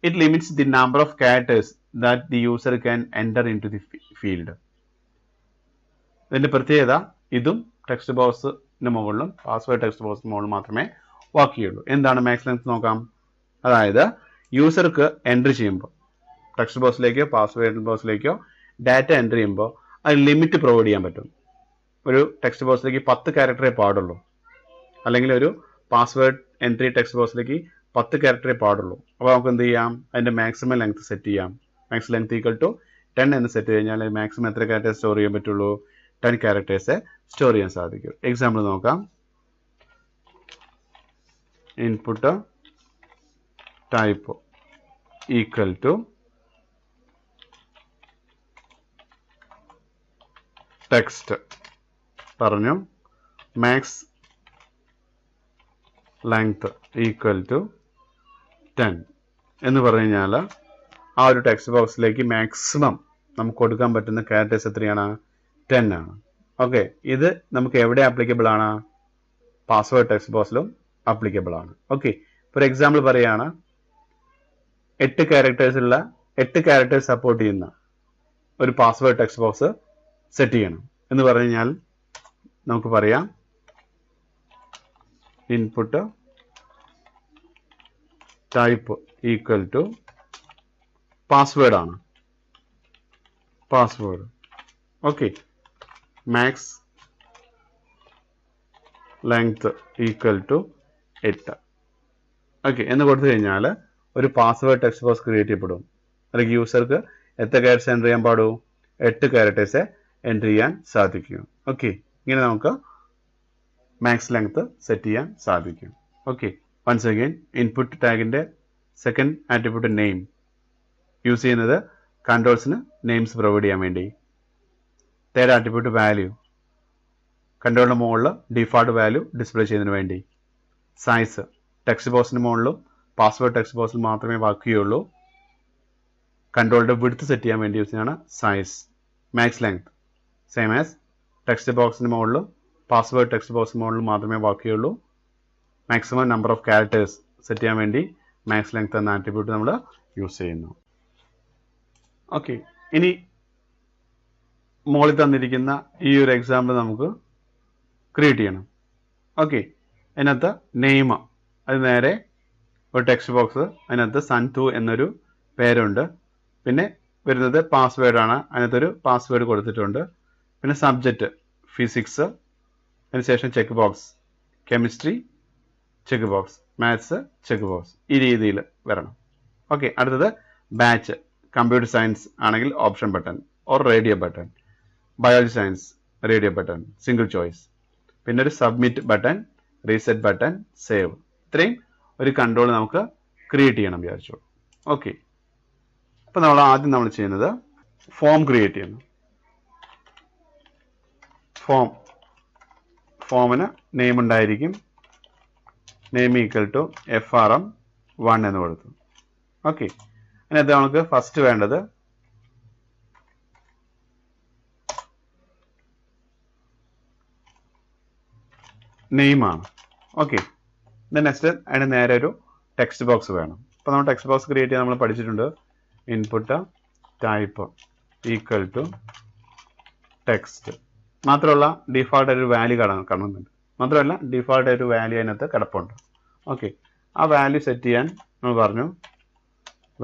It limits the number of characters that the user can enter into the field. ഇതിന്റെ പ്രത്യേകത ഇതും ടെക്സ്റ്റ് ബോക്സിന്റെ മുകളിലും പാസ്വേഡ് ടെക്സ്റ്റ് ബോക്സിന് മുകളിലും മാത്രമേ വർക്ക് ചെയ്യുള്ളൂ. എന്താണ് മാക്സ് ലെങ്ത് നോക്കാം. അതായത് യൂസർക്ക് എൻട്രി ചെയ്യുമ്പോൾ ടെക്സ്റ്റ് ബോക്സിലേക്കോ പാസ്വേഡ് ബോക്സിലേക്കോ ഡാറ്റ എൻട്രി ചെയ്യുമ്പോൾ അത് ലിമിറ്റ് പ്രൊവൈഡ് ചെയ്യാൻ പറ്റും. ഒരു ടെക്സ്റ്റ് ബോക്സിലേക്ക് 10 ക്യാരക്ടറേ പാടുള്ളൂ, അല്ലെങ്കിൽ ഒരു പാസ്വേഡ് എൻട്രി ടെക്സ്റ്റ് ബോക്സിലേക്ക് 10 ക്യാരക്ടറേ പാടുള്ളൂ. അപ്പോൾ നമുക്ക് എന്ത് ചെയ്യാം? അതിന്റെ മാക്സിമം ലെങ്ത് സെറ്റ് ചെയ്യാം. മാക്സ് ലെങ്ത് ഈക്വൽ ടു 10 എന്ന് സെറ്റ് കഴിഞ്ഞാൽ മാക്സിമം എത്ര ക്യാരക്ടേഴ്സ് സ്റ്റോർ ചെയ്യാൻ പറ്റുള്ളൂ? 10 ക്യാരക്ടേഴ്സ് സ്റ്റോർ ചെയ്യാൻ സാധിക്കും. എക്സാമ്പിൾ നോക്കാം. Input type equal to text പറഞ്ഞു, മാക്സ് ലെങ്ത് ഈക്വൽ ടു 10 എന്ന് പറഞ്ഞു കഴിഞ്ഞാൽ ആ ഒരു ടെക്സ്റ്റ് ബോക്സിലേക്ക് മാക്സിമം നമുക്ക് കൊടുക്കാൻ പറ്റുന്ന ക്യാരക്ടേഴ്സ് എത്രയാണ്? 10 ആണ്. ഓക്കെ, ഇത് നമുക്ക് എവിടെ ആപ്ലിക്കബിൾ ആണ്? പാസ്വേഡ് ടെക്സ്റ്റ് ബോക്സിലും ആപ്ലിക്കബിൾ ആണ്. ഓക്കെ, ഫോർ എക്സാമ്പിൾ പറയുകയാണ്, 8 ക്യാരക്ടേഴ്സ് ഉള്ള 8 ക്യാരക്ടേഴ്സ് സപ്പോർട്ട് ചെയ്യുന്ന ഒരു പാസ്വേഡ് ടെക്സ്റ്റ് ബോക്സ് സെറ്റ് ചെയ്യണം എന്ന് പറഞ്ഞു കഴിഞ്ഞാൽ നമുക്ക് പറയാം input type equal to password ആണ്, password. Okay, max length equal to 8. Okay എന്ന് കൊടുത്തു കഴിഞ്ഞാൽ ഒരു പാസ്വേഡ് ടെക്സ്റ്റ് ബോക്സ് ക്രിയേറ്റ് ചെയ്യപ്പെടും. അല്ലെങ്കിൽ യൂസർക്ക് എത്ര ക്യാരക്ടേഴ്സ് എൻ്റർ ചെയ്യാൻ പാടും? 8 ക്യാരക്ടേഴ്സ് എൻ്റർ ചെയ്യാൻ സാധിക്കും. ഓക്കെ, ഇങ്ങനെ നമുക്ക് മാക്സ് ലെങ്ത് സെറ്റ് ചെയ്യാൻ സാധിക്കും. ഓക്കെ, വൺസ് അഗൈൻ ഇൻപുട്ട് ടാഗിന്റെ സെക്കൻഡ് ആട്രിബ്യൂട്ട് നെയിം യൂസ് ചെയ്യുന്നത് കൺട്രോൾസിന് നെയിംസ് പ്രൊവൈഡ് ചെയ്യാൻ വേണ്ടി. തേർഡ് ആട്രിബ്യൂട്ട് വാല്യൂ, കൺട്രോളിന്റെ മുകളിൽ ഡിഫാൾട്ട് വാല്യൂ ഡിസ്പ്ലേ ചെയ്യുന്നതിന് വേണ്ടി. സൈസ്, ടെക്സ്റ്റ് ബോക്സിന് മുകളിലും പാസ്വേഡ് ടെക്സ്റ്റ് ബോക്സിൽ മാത്രമേ വർക്ക് ചെയ്യുള്ളൂ. കൺട്രോളിന്റെ വിഡ്ത്ത് സെറ്റ് ചെയ്യാൻ വേണ്ടി യൂസ് ചെയ്യുന്നതാണ് size. Max length same as text ബോക്സിന് മുകളിലും പാസ്വേഡ് ടെക്സ്റ്റ് ബോക്സിന് മുകളിലും മാത്രമേ വർക്ക് ചെയ്യുള്ളൂ. Maximum number of characters set ചെയ്യാൻ വേണ്ടി മാക്സ് ലെങ്ത് എന്ന ആട്രിബ്യൂട്ട് നമ്മൾ യൂസ് ചെയ്യുന്നു. ഓക്കെ, ഇനി മുകളിൽ തന്നിരിക്കുന്ന ഈ ഒരു എക്സാമ്പിൾ നമുക്ക് ക്രിയേറ്റ് ചെയ്യണം. ഓക്കെ, അതിനകത്ത് നെയിം, അത് നേരെ ഒരു ടെക്സ്റ്റ് ബോക്സ്, അതിനകത്ത് സൻതു എന്നൊരു പേരുണ്ട്. പിന്നെ വരുന്നത് പാസ്വേഡ് ആണ്, അതിനകത്തൊരു പാസ്വേഡ് കൊടുത്തിട്ടുണ്ട്. പിന്നെ സബ്ജക്റ്റ് ഫിസിക്സ്, അതിനുശേഷം check box chemistry, check box maths, check box, ഈ രീതിയിൽ വരണം. ഓക്കെ, അടുത്തത് ബാച്ച്, കമ്പ്യൂട്ടർ സയൻസ് ആണെങ്കിൽ option button or radio button, biology science radio button single choice, പിന്നെ ഒരു submit button, reset button, save. ഇത്രയും ഒരു കൺട്രോൾ നമുക്ക് ക്രിയേറ്റ് ചെയ്യണം വിചാരിച്ചു. ഓക്കെ, അപ്പോൾ ആദ്യം നമ്മൾ ചെയ്യുന്നത് ഫോം ക്രിയേറ്റ് ചെയ്യുന്നു. ഫോമിന് നെയിം ഉണ്ടായിരിക്കും. നെയിം ഈക്വൽ ടു FRM1 എന്ന് കൊടുത്തു. ഓക്കെ, അതിനകത്ത് നമുക്ക് ഫസ്റ്റ് വേണ്ടത് നെയിമാണ്. ഓക്കെ, നെക്സ്റ്റ് അതിന് നേരെ ഒരു ടെക്സ്റ്റ് ബോക്സ് വേണം. അപ്പോൾ നമ്മൾ ടെക്സ്റ്റ് ബോക്സ് ക്രിയേറ്റ് ചെയ്യാൻ നമ്മൾ പഠിച്ചിട്ടുണ്ട്. Input type equal to text. മാത്രമല്ല ഡിഫോൾട്ട് ഒരു വാല്യൂ കാണുന്നുണ്ട്. മാത്രമല്ല ഡിഫോൾട്ട് ഒരു വാല്യൂ അതിനകത്ത് കിടപ്പുണ്ട്. ഓക്കെ, ആ വാല്യൂ സെറ്റ് ചെയ്യാൻ നമ്മൾ പറഞ്ഞു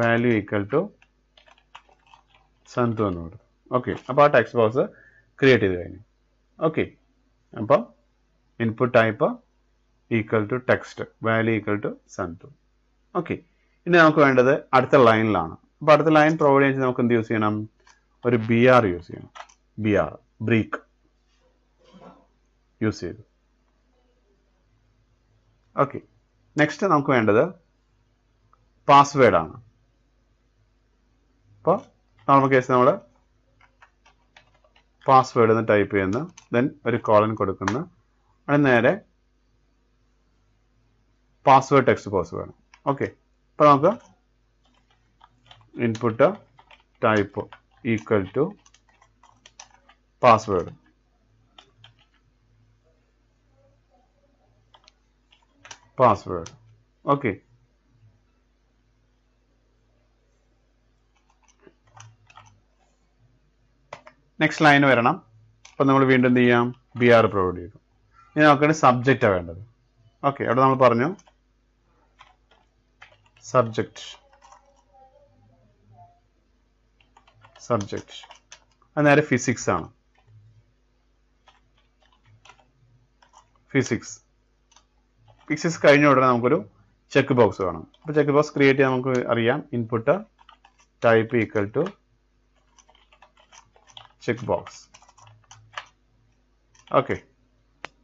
വാല്യൂ ഈക്വൽ ടു സന്തു എന്ന് പറഞ്ഞു. ഓക്കെ, അപ്പോൾ ആ ടെക്സ്റ്റ് ബോക്സ് ക്രിയേറ്റ് ചെയ്ത് കഴിഞ്ഞു. ഓക്കെ, അപ്പോൾ input type equal to text, value equal to Santhu. Okay, ഇനി നമുക്ക് വേണ്ടത് അടുത്ത ലൈനിലാണ്. അപ്പോൾ അടുത്ത ലൈൻ പ്രൊവൈഡ് ചെയ്യാൻ നമുക്ക് എന്ത് യൂസ് ചെയ്യണം? ഒരു BR യൂസ് ചെയ്യണം. ബ്രീക്ക് യൂസ് ചെയ്തു. ഓക്കെ, നെക്സ്റ്റ് നമുക്ക് വേണ്ടത് പാസ്വേഡ് ആണ്. അപ്പോൾ നമ്മുടെ കേസ് നമ്മൾ പാസ്വേഡ് എന്ന് ടൈപ്പ് ചെയ്യുന്നു, ദെൻ ഒരു കോളൻ കൊടുക്കുന്നു, അതിന് നേരെ പാസ്വേഡ് ടെക്സ്റ്റ് ബോക്സ് വേണം. ഓക്കെ, അപ്പോൾ നമുക്ക് input type equal to password. Okay, next line വരണം. അപ്പോൾ നമ്മൾ വീണ്ടും എന്ത് ചെയ്യാം? BR പ്രൊവൈഡ് ചെയ്തു. ഇനി നമുക്ക് സബ്ജക്റ്റാണ് വേണ്ടത്. ഓക്കെ, അവിടെ നമ്മൾ പറഞ്ഞു സബ്ജക്റ്റ് അത് നേരെ ഫിസിക്സ് ആണ്. ഫിസിക്സ് കഴിഞ്ഞ ഉടനെ നമുക്കൊരു ചെക്ക് ബോക്സ് വേണം. അപ്പോൾ ചെക്ക് ബോക്സ് ക്രിയേറ്റ് ചെയ്യാൻ നമുക്ക് അറിയാം. Input type equal to check box. Okay,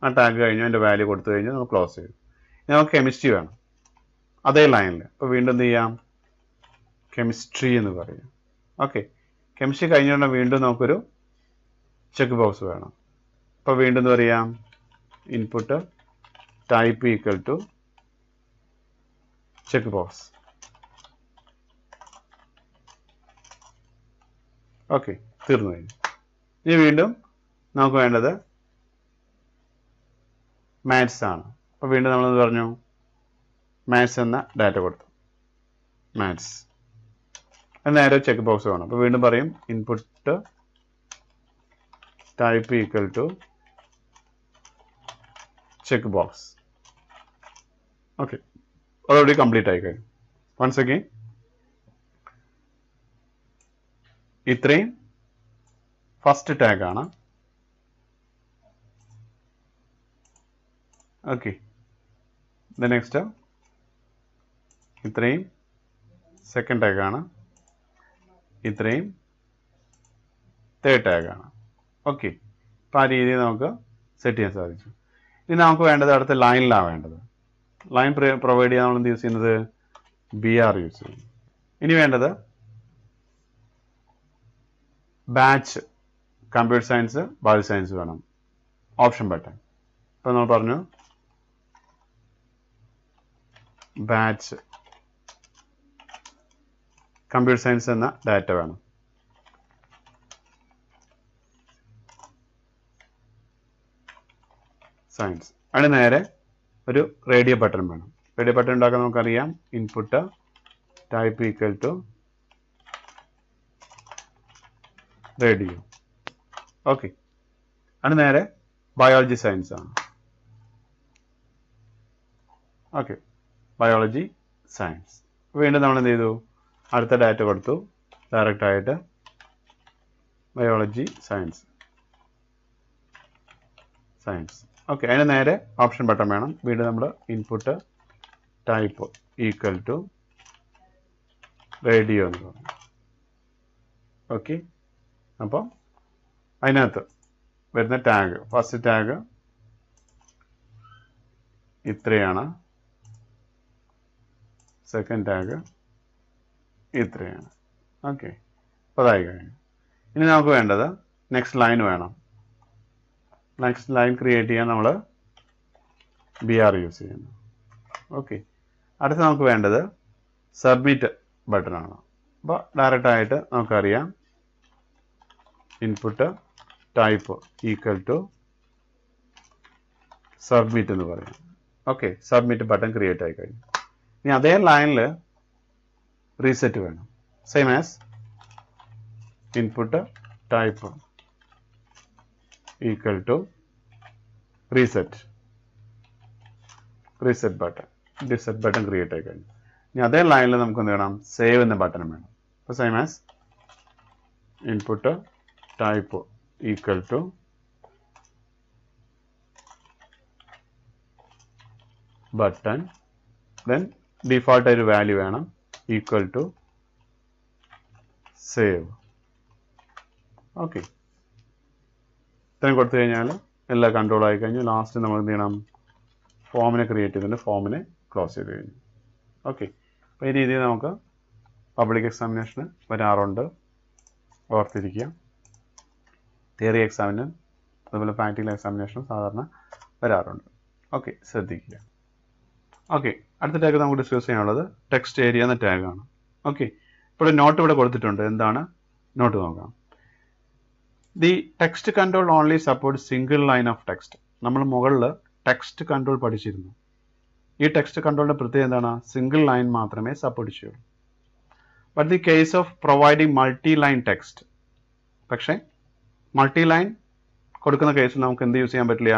ആ ടാഗ് കഴിഞ്ഞു, അതിൻ്റെ വാല്യൂ കൊടുത്തു കഴിഞ്ഞു, നമുക്ക് ക്ലോസ് ചെയ്യും. ഇനി നമുക്ക് കെമിസ്ട്രി വേണം അതേ ലൈനിൽ. അപ്പോൾ വീണ്ടും എന്ത് ചെയ്യാം? കെമിസ്ട്രി എന്ന് പറയാം. ഓക്കെ, കെമിസ്ട്രി കഴിഞ്ഞുകൊണ്ട് വീണ്ടും നമുക്കൊരു ചെക്ക് ബോക്സ് വേണം. അപ്പോൾ വീണ്ടും എന്ത് പറയാം? Input type equal to check box. Okay, തീർന്നു കഴിഞ്ഞു. ഇനി വീണ്ടും നമുക്ക് വേണ്ടത് മാത്സ് ആണ്. അപ്പോൾ വീണ്ടും നമ്മളെന്ന് പറഞ്ഞു മാത്സ് എന്ന ഡാറ്റ കൊടുത്തു. മാത്സ് നേരെ ചെക്ക് ബോക്സ് വേണം. അപ്പോൾ വീണ്ടും പറയും input type equal to check box. Okay, already complete ആയി കഴിഞ്ഞു. വൺസ് അഗെയിൻ ഇത്രയും ഫസ്റ്റ് ടാഗ് ആണ്. ഓക്കെ, നെക്സ്റ്റ് ഇത്രയും സെക്കൻഡ് ടാഗ് ആണ്. ഇത്രയും തേർഡ് ടാഗ് ആണ്. ഓക്കെ, അപ്പോൾ ആ രീതിയിൽ നമുക്ക് സെറ്റ് ചെയ്യാൻ സാധിച്ചു. ഇനി നമുക്ക് വേണ്ടത് അടുത്ത ലൈനിലാണ് വേണ്ടത്. ലൈൻ പ്രൊവൈഡ് ചെയ്യാൻ നമ്മൾ എന്ത് യൂസ് ചെയ്യുന്നത്? BR യൂസ് ചെയ്യും. ഇനി വേണ്ടത് batch computer science, bio science വേണം. Option button. ഇപ്പോൾ നമ്മൾ പറഞ്ഞു ബാച്ച് കമ്പ്യൂട്ടർ സയൻസ് എന്ന ഡാറ്റ വേണം. സയൻസ് അതിന് നേരെ ഒരു റേഡിയോ ബട്ടൺ വേണം. റേഡിയോ ബട്ടൺ ഉണ്ടാക്കാൻ നമുക്കറിയാം. Input type equal to radio. Okay, അതിന് നേരെ ബയോളജി സയൻസ് ആണ്. Okay, biology science. വീണ്ടും നമ്മൾ എന്ത് ചെയ്തു? അടുത്ത ഡാറ്റ കൊടുത്തു ഡയറക്റ്റ് ആയിട്ട് ബയോളജി സയൻസ്. ഓക്കെ, അതിന് നേരെ ഓപ്ഷൻ ബട്ടൺ വേണം. വീണ്ടും നമ്മൾ input type equal to radio എന്ന് പറഞ്ഞു. ഓക്കെ, അപ്പോൾ അതിനകത്ത് വരുന്ന ടാഗ്, ഫസ്റ്റ് ടാഗ് ഇത്രയാണ്, സെക്കൻഡ് ടാഗ് ഇത്രയാണ്. ഓക്കെ, അപ്പോൾ അതായി കഴിഞ്ഞു. ഇനി നമുക്ക് വേണ്ടത് നെക്സ്റ്റ് ലൈൻ വേണം. നെക്സ്റ്റ് ലൈൻ ക്രിയേറ്റ് ചെയ്യാൻ നമ്മൾ BR യൂസ് ചെയ്യുന്നു. ഓക്കെ, അടുത്ത് നമുക്ക് വേണ്ടത് സബ്മിറ്റ് ബട്ടൺ ആണ്. അപ്പോൾ ഡയറക്റ്റ് ആയിട്ട് നമുക്കറിയാം input type equal to submit എന്ന് പറയാം. ഓക്കെ, സബ്മിറ്റ് ബട്ടൺ ക്രിയേറ്റ് ആയി കഴിഞ്ഞു. ഇനി അതേ ലൈനിൽ റീസെറ്റ് വേണം. Same as input type equal to reset button create ആയി കഴിഞ്ഞു. ഇനി അതേ ലൈനിൽ നമുക്ക് എന്ത് വേണം, സേവ് എന്ന ബട്ടൺ വേണം. അപ്പോൾ same as input type equal to button, then default ഒരു വാല്യൂ വേണം ഈക്വൽ ടു സേവ്. ഓക്കെ, ഇത്രയും കൊടുത്തു കഴിഞ്ഞാൽ എല്ലാ കൺട്രോൾ ആയി കഴിഞ്ഞു. ലാസ്റ്റ് നമ്മൾ എന്ത് ചെയ്യണം, ഫോമിനെ ക്രിയേറ്റ് ചെയ്തിട്ട് ഫോമിനെ ക്ലോസ് ചെയ്ത് കഴിഞ്ഞു. ഓക്കെ, അപ്പോൾ ഈ രീതിയിൽ നമുക്ക് പബ്ലിക് എക്സാമിനേഷന് വരാറുണ്ട്, ഓർത്തിരിക്കുക. തിയറി എക്സാമിന് അതുപോലെ പ്രാക്ടിക്കൽ എക്സാമിനേഷനും സാധാരണ വരാറുണ്ട്. ഓക്കെ, ശ്രദ്ധിക്കുക. ഓക്കെ, അടുത്ത ടാഗ് നമുക്ക് ഡിസ്കസ് ചെയ്യാനുള്ളത് ടെക്സ്റ്റ് ഏരിയ എന്ന ടാഗാണ്. ഓക്കെ, ഇപ്പോൾ നോട്ട് ഇവിടെ കൊടുത്തിട്ടുണ്ട്. എന്താണ് നോട്ട് നോക്കാം. The text control only support single line of text. നമ്മൾ മുകളിൽ ടെക്സ്റ്റ് കൺട്രോൾ പഠിച്ചിരുന്നു. ഈ ടെക്സ്റ്റ് കൺട്രോളിന്റെ പ്രത്യേകത എന്താണ്, സിംഗിൾ ലൈൻ മാത്രമേ സപ്പോർട്ട് ചെയ്യുള്ളൂ. But the case of providing multi line text, പക്ഷേ മൾട്ടി ലൈൻ കൊടുക്കുന്ന കേസിൽ നമുക്ക് എന്ത് യൂസ് ചെയ്യാൻ പറ്റില്ല,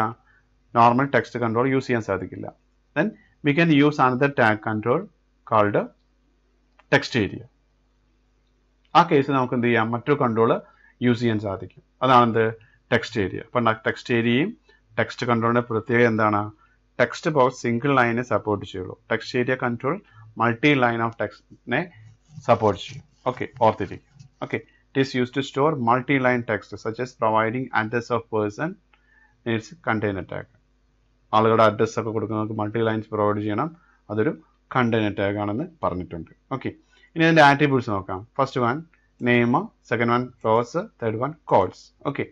നോർമൽ ടെക്സ്റ്റ് കൺട്രോൾ യൂസ് ചെയ്യാൻ സാധിക്കില്ല. Then we can use another tag control called text area. ആ കേസിൽ നമുക്ക് എന്ത് ചെയ്യാം, മറ്റൊരു കൺട്രോൾ യൂസ് ചെയ്യാൻ സാധിക്കും. അതാണെന്ത്, ടെക്സ്റ്റ് ഏരിയ. അപ്പം ടെക്സ്റ്റ് ഏരിയയും ടെക്സ്റ്റ് കൺട്രോളിന്റെ പ്രത്യേകത എന്താണ്, ടെക്സ്റ്റ് ബോക്സ് സിംഗിൾ ലൈനെ സപ്പോർട്ട് ചെയ്യുള്ളൂ. Text area control multi line of ടെക്സ്റ്റിനെ സപ്പോർട്ട് ചെയ്യും. ഓക്കെ, ഓർത്തിരിക്കും. Okay, it is use to store multi line text such as providing address of person its container tag. ആളുകളുടെ address ഒക്കെ കൊടുക്കുന്നവർക്ക് multi lines provide ചെയ്യണം. അതൊരു container tag ആണെന്ന് പറഞ്ഞിട്ടുണ്ട്. ഓക്കെ, ഇനി അതിൻ്റെ ആട്രിബ്യൂട്ട്സ് നോക്കാം. First one name, second one rose, third one calls. Okay,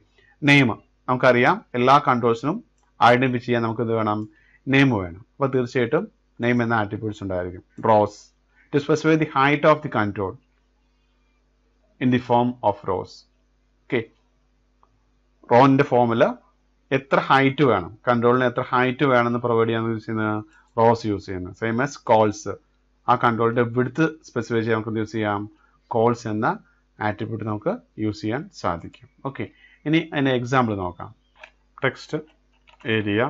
name നമുക്കറിയാം, എല്ലാ കൺട്രോൾസിനും ഐഡന്റിഫൈ ചെയ്യാൻ നമുക്ക് ഇത് വേണം, നെയിം വേണം. അപ്പോൾ തീർച്ചയായിട്ടും നെയിം എന്ന ആട്രിബ്യൂട്ട്സ് ഉണ്ടായിരിക്കും. Rows to specify the height of the control in the form of rows. Okay, റോന്റെ ഫോമിൽ എത്ര ഹൈറ്റ് വേണം, കൺട്രോളിന് എത്ര ഹൈറ്റ് വേണമെന്ന് പ്രൊവൈഡ് ചെയ്യാൻ യൂസ് ചെയ്യുന്നത് റോസ് യൂസ് ചെയ്യുന്നത്. സെയിം ആസ് കോൾസ്, ആ കൺട്രോളിന്റെ വിഡ്ത്ത് സ്പെസിഫൈ ചെയ്യാൻ നമുക്ക് യൂസ് ചെയ്യാം, കോൾസ് എന്ന ആട്രിബ്യൂട്ട് നമുക്ക് യൂസ് ചെയ്യാൻ സാധിക്കും. ഓക്കെ, ഇനി അതിന്റെ എക്സാമ്പിൾ നോക്കാം. Text area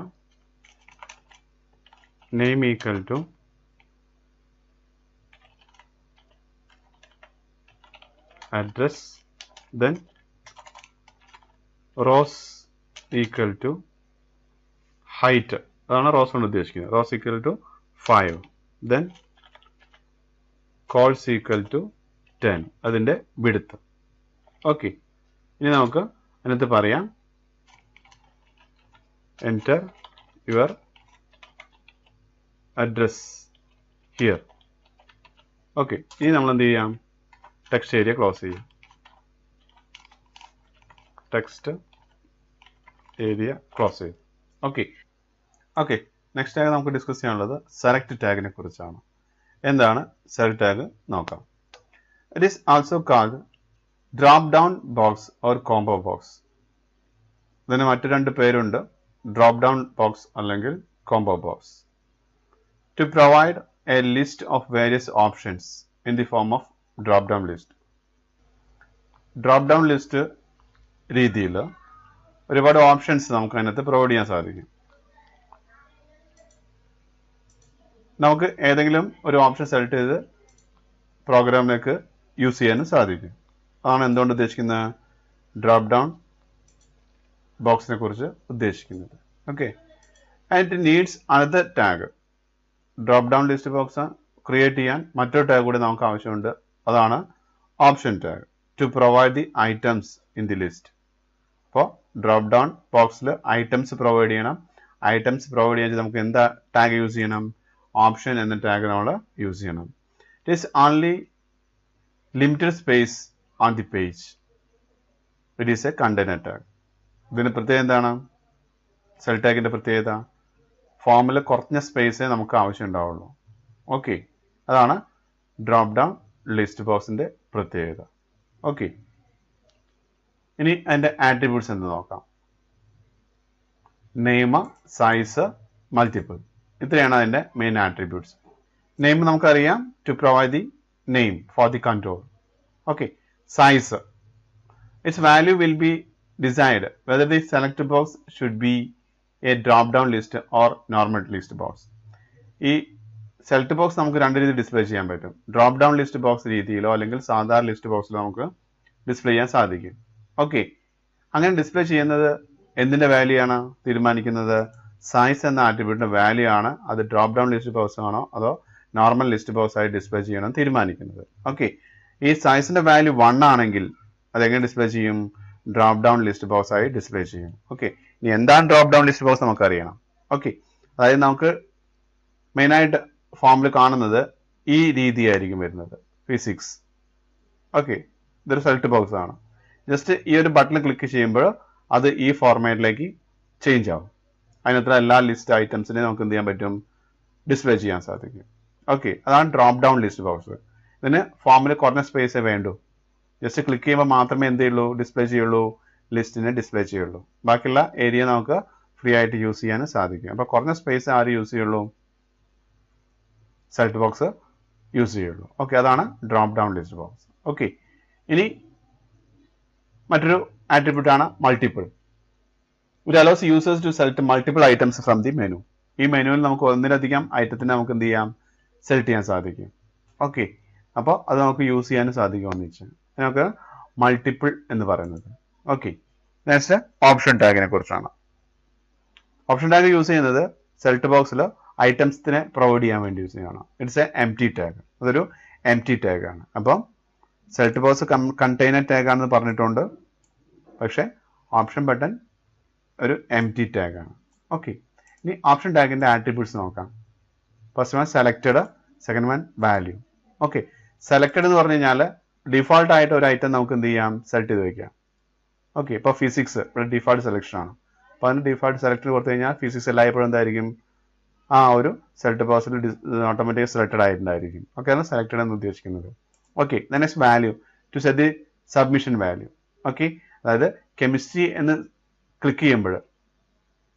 name equal to address, then rows equal to height, അതാണ് റോസ് കൊണ്ട് ഉദ്ദേശിക്കുന്നത്. Rows equal to 5, then cols equal to 10, അതിന്റെ വിഡ്ത്ത്. ഓക്കെ, ഇനി നമുക്ക് അതിനകത്ത് പറയാം enter your address here. Okay, ഇനി നമ്മൾ എന്ത് ചെയ്യാം, ടെക്സ്റ്റ് ഏരിയ ക്ലോസ് ചെയ്യാം. ടെക്സ്റ്റ് ഏരിയ ക്ലോസ് ചെയ്തു. ഓക്കെ, ഓക്കെ, നെക്സ്റ്റ് ടാഗ് നമുക്ക് ഡിസ്കസ് ചെയ്യാനുള്ളത് സെലക്ട് ടാഗിനെ കുറിച്ചാണ്. എന്താണ് സെലക്ട് ടാഗ് നോക്കാം. It is also called drop down box or combo box. ഇതിന് മറ്റു രണ്ട് പേരുണ്ട്, ഡ്രോപ്പ് ഡൗൺ ബോക്സ് അല്ലെങ്കിൽ combo box. To provide a list of various options in the form of drop down list. Drop down list രീതിയിൽ ഒരുപാട് options നമുക്ക് അതിനകത്ത് provide ചെയ്യാൻ സാധിക്കും. നമുക്ക് ഏതെങ്കിലും ഒരു ഓപ്ഷൻ സെലക്ട് ചെയ്ത് പ്രോഗ്രാമിലേക്ക് യൂസ് ചെയ്യാനും സാധിക്കും. അതാണ് എന്തുകൊണ്ട് ഉദ്ദേശിക്കുന്നത്, ഡ്രോപ്പ് ഡൗൺ ബോക്സിനെ കുറിച്ച് ഉദ്ദേശിക്കുന്നത്. Okay, and it needs another tag. Drop down list box create ചെയ്യാൻ മറ്റൊരു ടാഗ് കൂടി നമുക്ക് ആവശ്യമുണ്ട്. അതാണ് option tag to provide the items in the list. അപ്പോൾ ഡ്രോപ്പ് ഡൗൺ ബോക്സിൽ ഐറ്റംസ് പ്രൊവൈഡ് ചെയ്യണം. ഐറ്റംസ് പ്രൊവൈഡ് ചെയ്യാൻ നമുക്ക് എന്താ ടാഗ് യൂസ് ചെയ്യണം? ഓപ്ഷൻ എന്ന ടാഗ് നമ്മൾ യൂസ് ചെയ്യണം. It is only limited space on the page. It is a container tag. ഇതിന്റെ പ്രത്യേകത എന്താണ്? സെൽ ടാഗിന്റെ പ്രത്യേകത ഫോമിൽ കുറഞ്ഞ സ്പേസേ നമുക്ക് ആവശ്യം ഉണ്ടാവുള്ളൂ. ഓക്കെ, അതാണ് ഡ്രോപ്പ് ഡൗൺ ലിസ്റ്റ് ബോക്സിന്റെ പ്രത്യേകത. ഓക്കെ, ഇനി അതിന്റെ ആട്രിബ്യൂട്ട്സ് എന്ന് നോക്കാം. നെയിം, സൈസ്, മൾട്ടിപ്പിൾ, ഇത്രയാണ് അതിന്റെ മെയിൻ ആട്രിബ്യൂട്ട്സ്. നെയിം നമുക്കറിയാം, to provide the name for the control. Okay, size, it's value will be decide whether the select box should be a drop down list or normal list box. ഈ select box നമുക്ക് രണ്ട് രീതിയിൽ display ചെയ്യാൻ പറ്റും. Drop down list box രീതിയിലോ അല്ലെങ്കിൽ സാധാരണ list ബോക്സിലോ നമുക്ക് ഡിസ്പ്ലേ ചെയ്യാൻ സാധിക്കും. ഓക്കെ, അങ്ങനെ ഡിസ്പ്ലേ ചെയ്യുന്നത് എന്തിന്റെ വാല്യൂ ആണ് തീരുമാനിക്കുന്നത്? സൈസ് എന്ന ആട്രിബ്യൂട്ടിന്റെ വാല്യൂ ആണ് അത് ഡ്രോപ്പ് ഡൗൺ ലിസ്റ്റ് ബോക്സ് ആണോ അതോ നോർമൽ ലിസ്റ്റ് ബോക്സ് ആയി ഡിസ്പ്ലേ ചെയ്യണം തീരുമാനിക്കുന്നത്. ഓക്കെ, ഈ സൈസിന്റെ വാല്യൂ 1 ആണെങ്കിൽ അതെങ്ങനെ ഡിസ്പ്ലേ ചെയ്യും? ഡ്രോപ്പ് ഡൗൺ ലിസ്റ്റ് ബോക്സ് ആയി ഡിസ്പ്ലേ ചെയ്യും. ഓക്കെ, ഇനി എന്താണ് ഡ്രോപ്പ് ഡൗൺ ലിസ്റ്റ് ബോക്സ് നമുക്ക് അറിയണം. ഓക്കെ, അതായത് നമുക്ക് മെയിനായിട്ട് ഫോമിൽ കാണുന്നത് ഈ രീതിയായിരിക്കും വരുന്നത്. P6. ഓക്കെ, ഇതൊരു സെലക്ട് ബോക്സ് ആണ്. ജസ്റ്റ് ഈ ഒരു ബട്ടൺ ക്ലിക്ക് ചെയ്യുമ്പോൾ അത് ഈ ഫോർമാറ്റിലേക്ക് ചേഞ്ച് ആവും. അതിനകത്ത് എല്ലാ ലിസ്റ്റ് ഐറ്റംസിനെ നമുക്ക് എന്ത് ചെയ്യാൻ പറ്റും? ഡിസ്പ്ലേ ചെയ്യാൻ സാധിക്കും. ഓക്കെ, അതാണ് ഡ്രോപ്പ് ഡൗൺ ലിസ്റ്റ് ബോക്സ്. ഇതിന് ഫോമിൽ കുറഞ്ഞ സ്പേസേ വേണ്ടൂ. ജസ്റ്റ് ക്ലിക്ക് ചെയ്യുമ്പോൾ മാത്രമേ എന്ത് ചെയ്യുള്ളൂ? ഡിസ്പ്ലേ ചെയ്യുള്ളൂ, ലിസ്റ്റിനെ ഡിസ്പ്ലേ ചെയ്യുള്ളൂ. ബാക്കിയുള്ള ഏരിയ നമുക്ക് ഫ്രീ ആയിട്ട് യൂസ് ചെയ്യാൻ സാധിക്കും. അപ്പോൾ കുറഞ്ഞ സ്പേസ് ആര് യൂസ് ചെയ്യുള്ളൂ? സെലക്ട് ബോക്സ് യൂസ് ചെയ്യുള്ളൂ. ഓക്കെ, അതാണ് drop down list box. Okay, ഇനി മറ്റൊരു ആട്രിബ്യൂട്ട് ആണ് multiple. It allows users to select multiple items from the menu. ഈ മെനുവിൽ നമുക്ക് ഒന്നിലധികം ഐറ്റത്തിനെ നമുക്ക് എന്ത് ചെയ്യാം? സെലക്ട് ചെയ്യാൻ സാധിക്കും. ഓക്കെ, അപ്പോൾ അത് നമുക്ക് യൂസ് ചെയ്യാനും സാധിക്കും ഒന്നിച്ച്. നമുക്ക് മൾട്ടിപ്പിൾ എന്ന് പറയുന്നത്. ഓക്കെ, നെക്സ്റ്റ് ഓപ്ഷൻ ടാഗിനെ കുറിച്ചാണ്. ഓപ്ഷൻ ടാഗ് യൂസ് ചെയ്യുന്നത് സെലക്ട് ബോക്സിൽ ഐറ്റംസിനെ പ്രൊവൈഡ് ചെയ്യാൻ വേണ്ടി യൂസ് ചെയ്യണം. It's A empty tag. അതൊരു എംപ്റ്റി ടാഗ് ആണ്. അപ്പം സെലക്ട് ബോക്സ് കണ്ടെയ്നർ ടാഗ് ആണെന്ന് പറഞ്ഞിട്ടുണ്ട്, പക്ഷെ ഓപ്ഷൻ ബട്ടൺ ഒരു എംപ്റ്റി ടാഗ് ആണ്. ഓക്കെ, ഇനി ഓപ്ഷൻ ടാഗിന്റെ ആട്രിബ്യൂട്ട്സ് നോക്കാം. First one selected, second one value. Okay, selected എന്ന് പറഞ്ഞു കഴിഞ്ഞാൽ ഡിഫോൾട്ട് ആയിട്ട് ഒരു ഐറ്റം നമുക്ക് എന്ത് ചെയ്യാം? സെലക്ട് ചെയ്ത് വെക്കാം. ഓക്കെ, ഇപ്പോൾ ഫിസിക്സ് ഇവിടെ ഡിഫോൾട്ട് സെലക്ഷൻ ആണ്. അപ്പോൾ അതിന് ഡിഫോൾട്ട് സെലക്ട് കൊടുത്തു കഴിഞ്ഞാൽ ഫിസിക്സ് എല്ലായ്പ്പോഴും എന്തായിരിക്കും? ആ ഒരു സെലക്ട് ബോക്സിൽ ഓട്ടോമാറ്റിക് സെലക്റ്റഡ് ആയിട്ടുണ്ടായിരിക്കും. ഓക്കെ, അതാണ് സെലക്റ്റഡ് എന്ന് ഉദ്ദേശിക്കുന്നത്. Okay, next value, to set the submission value. Okay, അതായത് കെമിസ്ട്രി എന്ന് ക്ലിക്ക് ചെയ്യുമ്പോൾ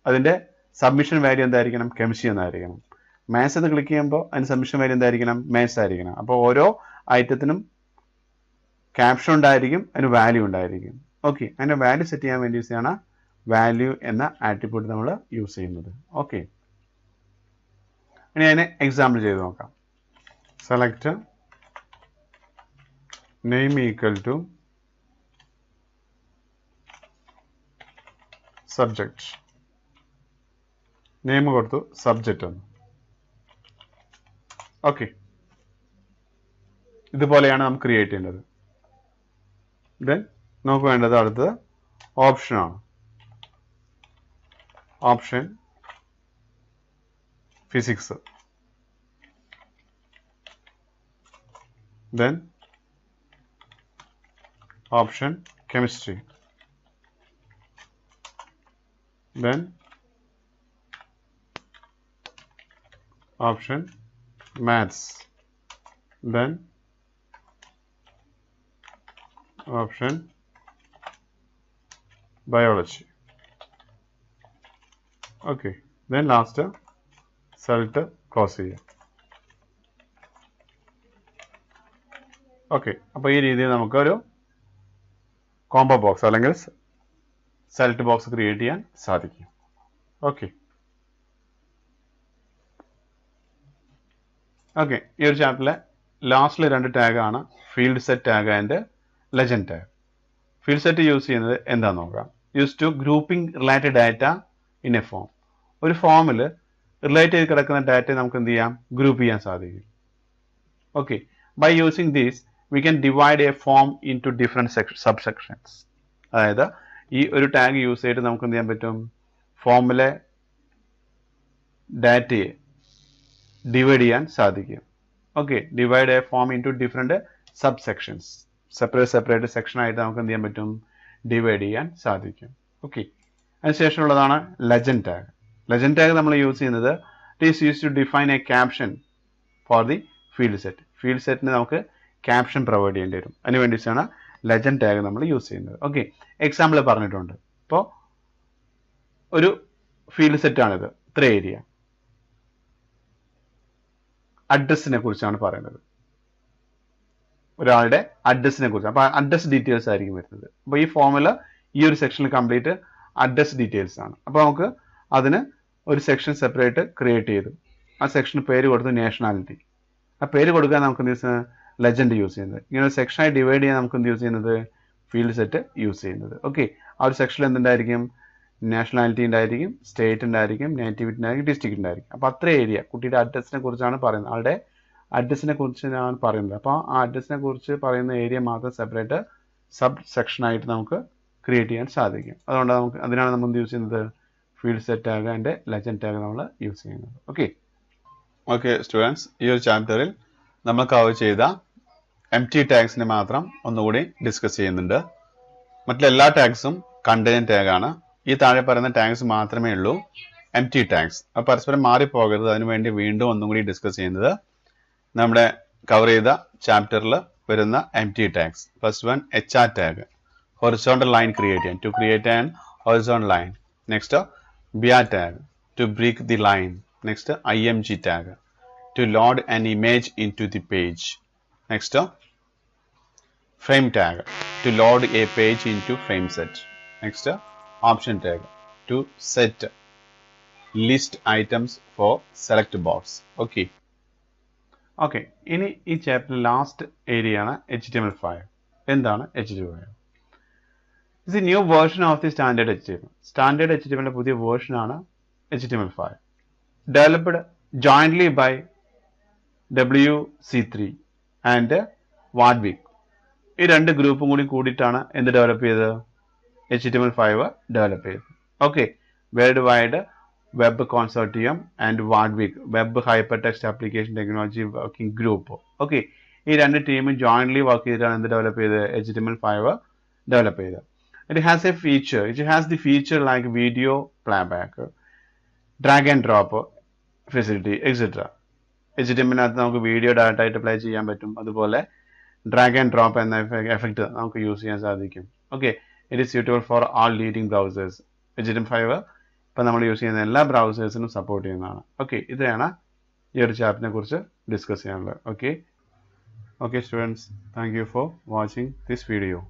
അതിന്റെ സബ്മിഷൻ വാല്യൂ എന്തായിരിക്കണം? കെമിസ്ട്രി എന്നായിരിക്കണം. മാത്സ് എന്ന് ക്ലിക്ക് ചെയ്യുമ്പോൾ അതിന് സബ്മിഷൻ വാല്യൂ എന്തായിരിക്കണം? മാത്സ് ആയിരിക്കണം. അപ്പോൾ ഓരോ ഐറ്റത്തിനും ക്യാപ്ഷൻ ഉണ്ടായിരിക്കും, അതിന് വാല്യൂ ഉണ്ടായിരിക്കും. ഓക്കെ, അതിന്റെ വാല്യൂ സെറ്റ് ചെയ്യാൻ വേണ്ടി യൂസ് ചെയ്യാണ് വാല്യൂ എന്ന ആട്രിബ്യൂട്ട് നമ്മൾ യൂസ് ചെയ്യുന്നത്. ഓക്കെ, ഇനി അതിനെ എക്സാമ്പിൾ ചെയ്ത് നോക്കാം. Select name equal to subject. Name കൊടുത്തു, സബ്ജക്റ്റ് എന്ന്. ഓക്കെ, ഇതുപോലെയാണ് നമുക്ക് ക്രിയേറ്റ് ചെയ്യേണ്ടത്. ദെൻ നമുക്ക് വേണ്ടത് അടുത്തത് ഓപ്ഷൻ ആണ്. Option physics, then option chemistry, then option maths, then option biology. Okay, then last select close ചെയ്യുക. ഓക്കെ, അപ്പോൾ ഈ രീതിയിൽ നമുക്കൊരു കോംബോ ബോക്സ് അല്ലെങ്കിൽ സെലക്ട് ബോക്സ് ക്രിയേറ്റ് ചെയ്യാൻ സാധിക്കും. ഓക്കെ, ഓക്കെ, ഈ ഒരു ചാപ്റ്ററിലെ ലാസ്റ്റിലെ രണ്ട് ടാഗാണ് field set tag and legend tag. Field set use ചെയ്യുന്നത് എന്താണെന്ന് നോക്കാം. Use to grouping related data in a form. ഒരു ഫോമിൽ റിലേറ്റ് ചെയ്ത് കിടക്കുന്ന ഡാറ്റയെ നമുക്ക് എന്ത് ചെയ്യാം? ഗ്രൂപ്പ് ചെയ്യാൻ സാധിക്കും. Okay, by using these we can divide a form into different subsections. അതായത് ഈ ഒരു ടാഗ് യൂസ് ചെയ്തിട്ട് നമുക്ക് എന്ത് ചെയ്യാൻ പറ്റും? ഫോമിലെ ഡാറ്റയെ ഡിവൈഡ് ചെയ്യാൻ സാധിക്കും. Okay, divide a form into different sub sections. Separate section ആയിട്ട് നമുക്ക് എന്ത് ചെയ്യാൻ പറ്റും? ഡിവൈഡ് ചെയ്യാൻ സാധിക്കും. ഓക്കെ, അതിനുശേഷമുള്ളതാണ് ലെജൻഡ് ടാഗ്. ലെജൻഡ് ടാഗ് നമ്മൾ യൂസ് ചെയ്യുന്നത് it is use to define a caption for the field set. Field സെറ്റിന് നമുക്ക് ക്യാപ്ഷൻ പ്രൊവൈഡ് ചെയ്യേണ്ടി വരും. അതിന് വേണ്ടിയിട്ടാണ് ലെജൻഡ് ടാഗ് നമ്മൾ യൂസ് ചെയ്യുന്നത്. ഓക്കെ, എക്സാമ്പിൾ പറഞ്ഞിട്ടുണ്ട്. ഇപ്പോൾ ഒരു ഫീൽഡ് സെറ്റാണിത്, ഇത്ര ഏരിയ. അഡ്രസ്സിനെ കുറിച്ചാണ് പറയുന്നത്, ഒരാളുടെ അഡ്രസ്സിനെ കുറിച്ച്. അപ്പോൾ അഡ്രസ് ഡീറ്റെയിൽസ് ആയിരിക്കും വരുന്നത്. അപ്പോൾ ഈ ഫോമിൽ ഈ ഒരു സെക്ഷനിൽ കംപ്ലീറ്റ് അഡ്രസ് ഡീറ്റെയിൽസ് ആണ്. അപ്പോൾ നമുക്ക് അതിന് ഒരു സെക്ഷൻ സെപ്പറേറ്റ് ക്രിയേറ്റ് ചെയ്തു. ആ സെക്ഷന് പേര് കൊടുത്തു നാഷണാലിറ്റി. ആ പേര് കൊടുക്കാൻ നമുക്ക് എന്ത് യൂസ് ലെജൻഡ് യൂസ് ചെയ്യുന്നത്. ഇങ്ങനെ ഒരു സെക്ഷനായി ഡിവൈഡ് ചെയ്യാൻ നമുക്ക് എന്ത് യൂസ് ചെയ്യുന്നത്? ഫീൽഡ് സെറ്റ് യൂസ് ചെയ്യുന്നത്. ഓക്കെ, ആ ഒരു സെക്ഷനിൽ എന്തുണ്ടായിരിക്കും? നാഷണാലിറ്റി ഉണ്ടായിരിക്കും, സ്റ്റേറ്റ് ഉണ്ടായിരിക്കും, നേറ്റിവിറ്റി ഉണ്ടായിരിക്കും, ഡിസ്ട്രിക്റ്റ് ഉണ്ടായിരിക്കും. അപ്പോൾ അത്ര ഏരിയ കുട്ടിയുടെ അഡ്രസ്സിനെ കുറിച്ചാണ് പറയുന്നത്, ആളുടെ അഡ്രസ്സിനെ കുറിച്ചാണ് പറയുന്നത്. അപ്പോൾ ആ അഡ്രസ്സിനെ കുറിച്ച് പറയുന്ന ഏരിയ മാത്രം സെപ്പറേറ്റ് സബ് സെക്ഷനായിട്ട് നമുക്ക് ക്രിയേറ്റ് ചെയ്യാൻ സാധിക്കും. അതുകൊണ്ട് അതിനാണ് നമ്മൾ എന്ത് യൂസ് ചെയ്യുന്നത്? Field set tag and legend tag നമ്മൾ യൂസ് ചെയ്യുന്നത്. ഓക്കെ സ്റ്റുഡൻസ്, ഈ ഒരു ചാപ്റ്ററിൽ നമ്മൾ കവർ ചെയ്ത എംപ്റ്റി ടാഗ്സിനെ മാത്രം ഒന്നുകൂടി ഡിസ്കസ് ചെയ്യുന്നുണ്ട്. മറ്റെല്ലാ ടാഗ്സും കണ്ടെയ്നർ ടാഗാണ്. ഈ താഴെ പറയുന്ന ടാഗ്സ് മാത്രമേ ഉള്ളൂ എംപ്റ്റി ടാഗ്സ്. അപ്പോൾ പരസ്പരം മാറിപ്പോകരുത്. അതിനുവേണ്ടി വീണ്ടും ഒന്നും കൂടി ഡിസ്കസ് ചെയ്യുന്നത് നമ്മുടെ കവർ ചെയ്ത ചാപ്റ്ററിൽ വരുന്ന empty tags. First one HR tag, horizontal line create ചെയ്യാൻ, to create an horizontal line. Next BR tag, to break the line. Next, IMG tag, to load an image into the page. Next, frame tag, to load a page into frame set. Next, option tag, to set list items for select box. Okay. ഇനി ഈ chapter last area ആണ് HTML5. എന്താണ് HTML5? It's a new version of the standard HTML. Standard HTML പുതിയ version ആണ് HTML5. Developed jointly by WC3 and Warwick. ഈ രണ്ട് ഗ്രൂപ്പും കൂടി കൂടിയിട്ടാണ് എന്ത് ഡെവലപ്പ് ചെയ്തത്? HTML5 ഡെവലപ്പ് ചെയ്തത്. Okay, world wide web consortium and വാർഡ്വിക് web hypertext application technology working group. Okay, ഈ രണ്ട് ടീമും ജോയിന്റ്ലി വർക്ക് ചെയ്തിട്ടാണ് എന്ത് ഡെവലപ്പ് ചെയ്തത്? HTML5 ഡെവലപ്പ് ചെയ്തത്. It has a feature, it has the feature like video playback, drag and drop facility etcetera. HTML-നകത്ത് നമുക്ക് വീഡിയോ ഡയറക്റ്റ് ആയിട്ട് പ്ലേ ചെയ്യാൻ പറ്റും. അതുപോലെ ഡ്രാഗ് ആൻഡ് ഡ്രോപ്പ് എന്ന എഫക്റ്റ് നമുക്ക് യൂസ് ചെയ്യാൻ സാധിക്കും. Okay, it is suitable for all leading browsers. HTML5 ഇപ്പം നമ്മൾ യൂസ് ചെയ്യുന്ന എല്ലാ ബ്രൗസേഴ്സിനും സപ്പോർട്ട് ചെയ്യുന്നതാണ്. ഓക്കെ, ഇത്രയാണ് ഈ ഒരു ചാപ്റ്ററിനെ കുറിച്ച് ഡിസ്കസ് ചെയ്യാനുള്ളത്. Okay students, thank you for watching this video.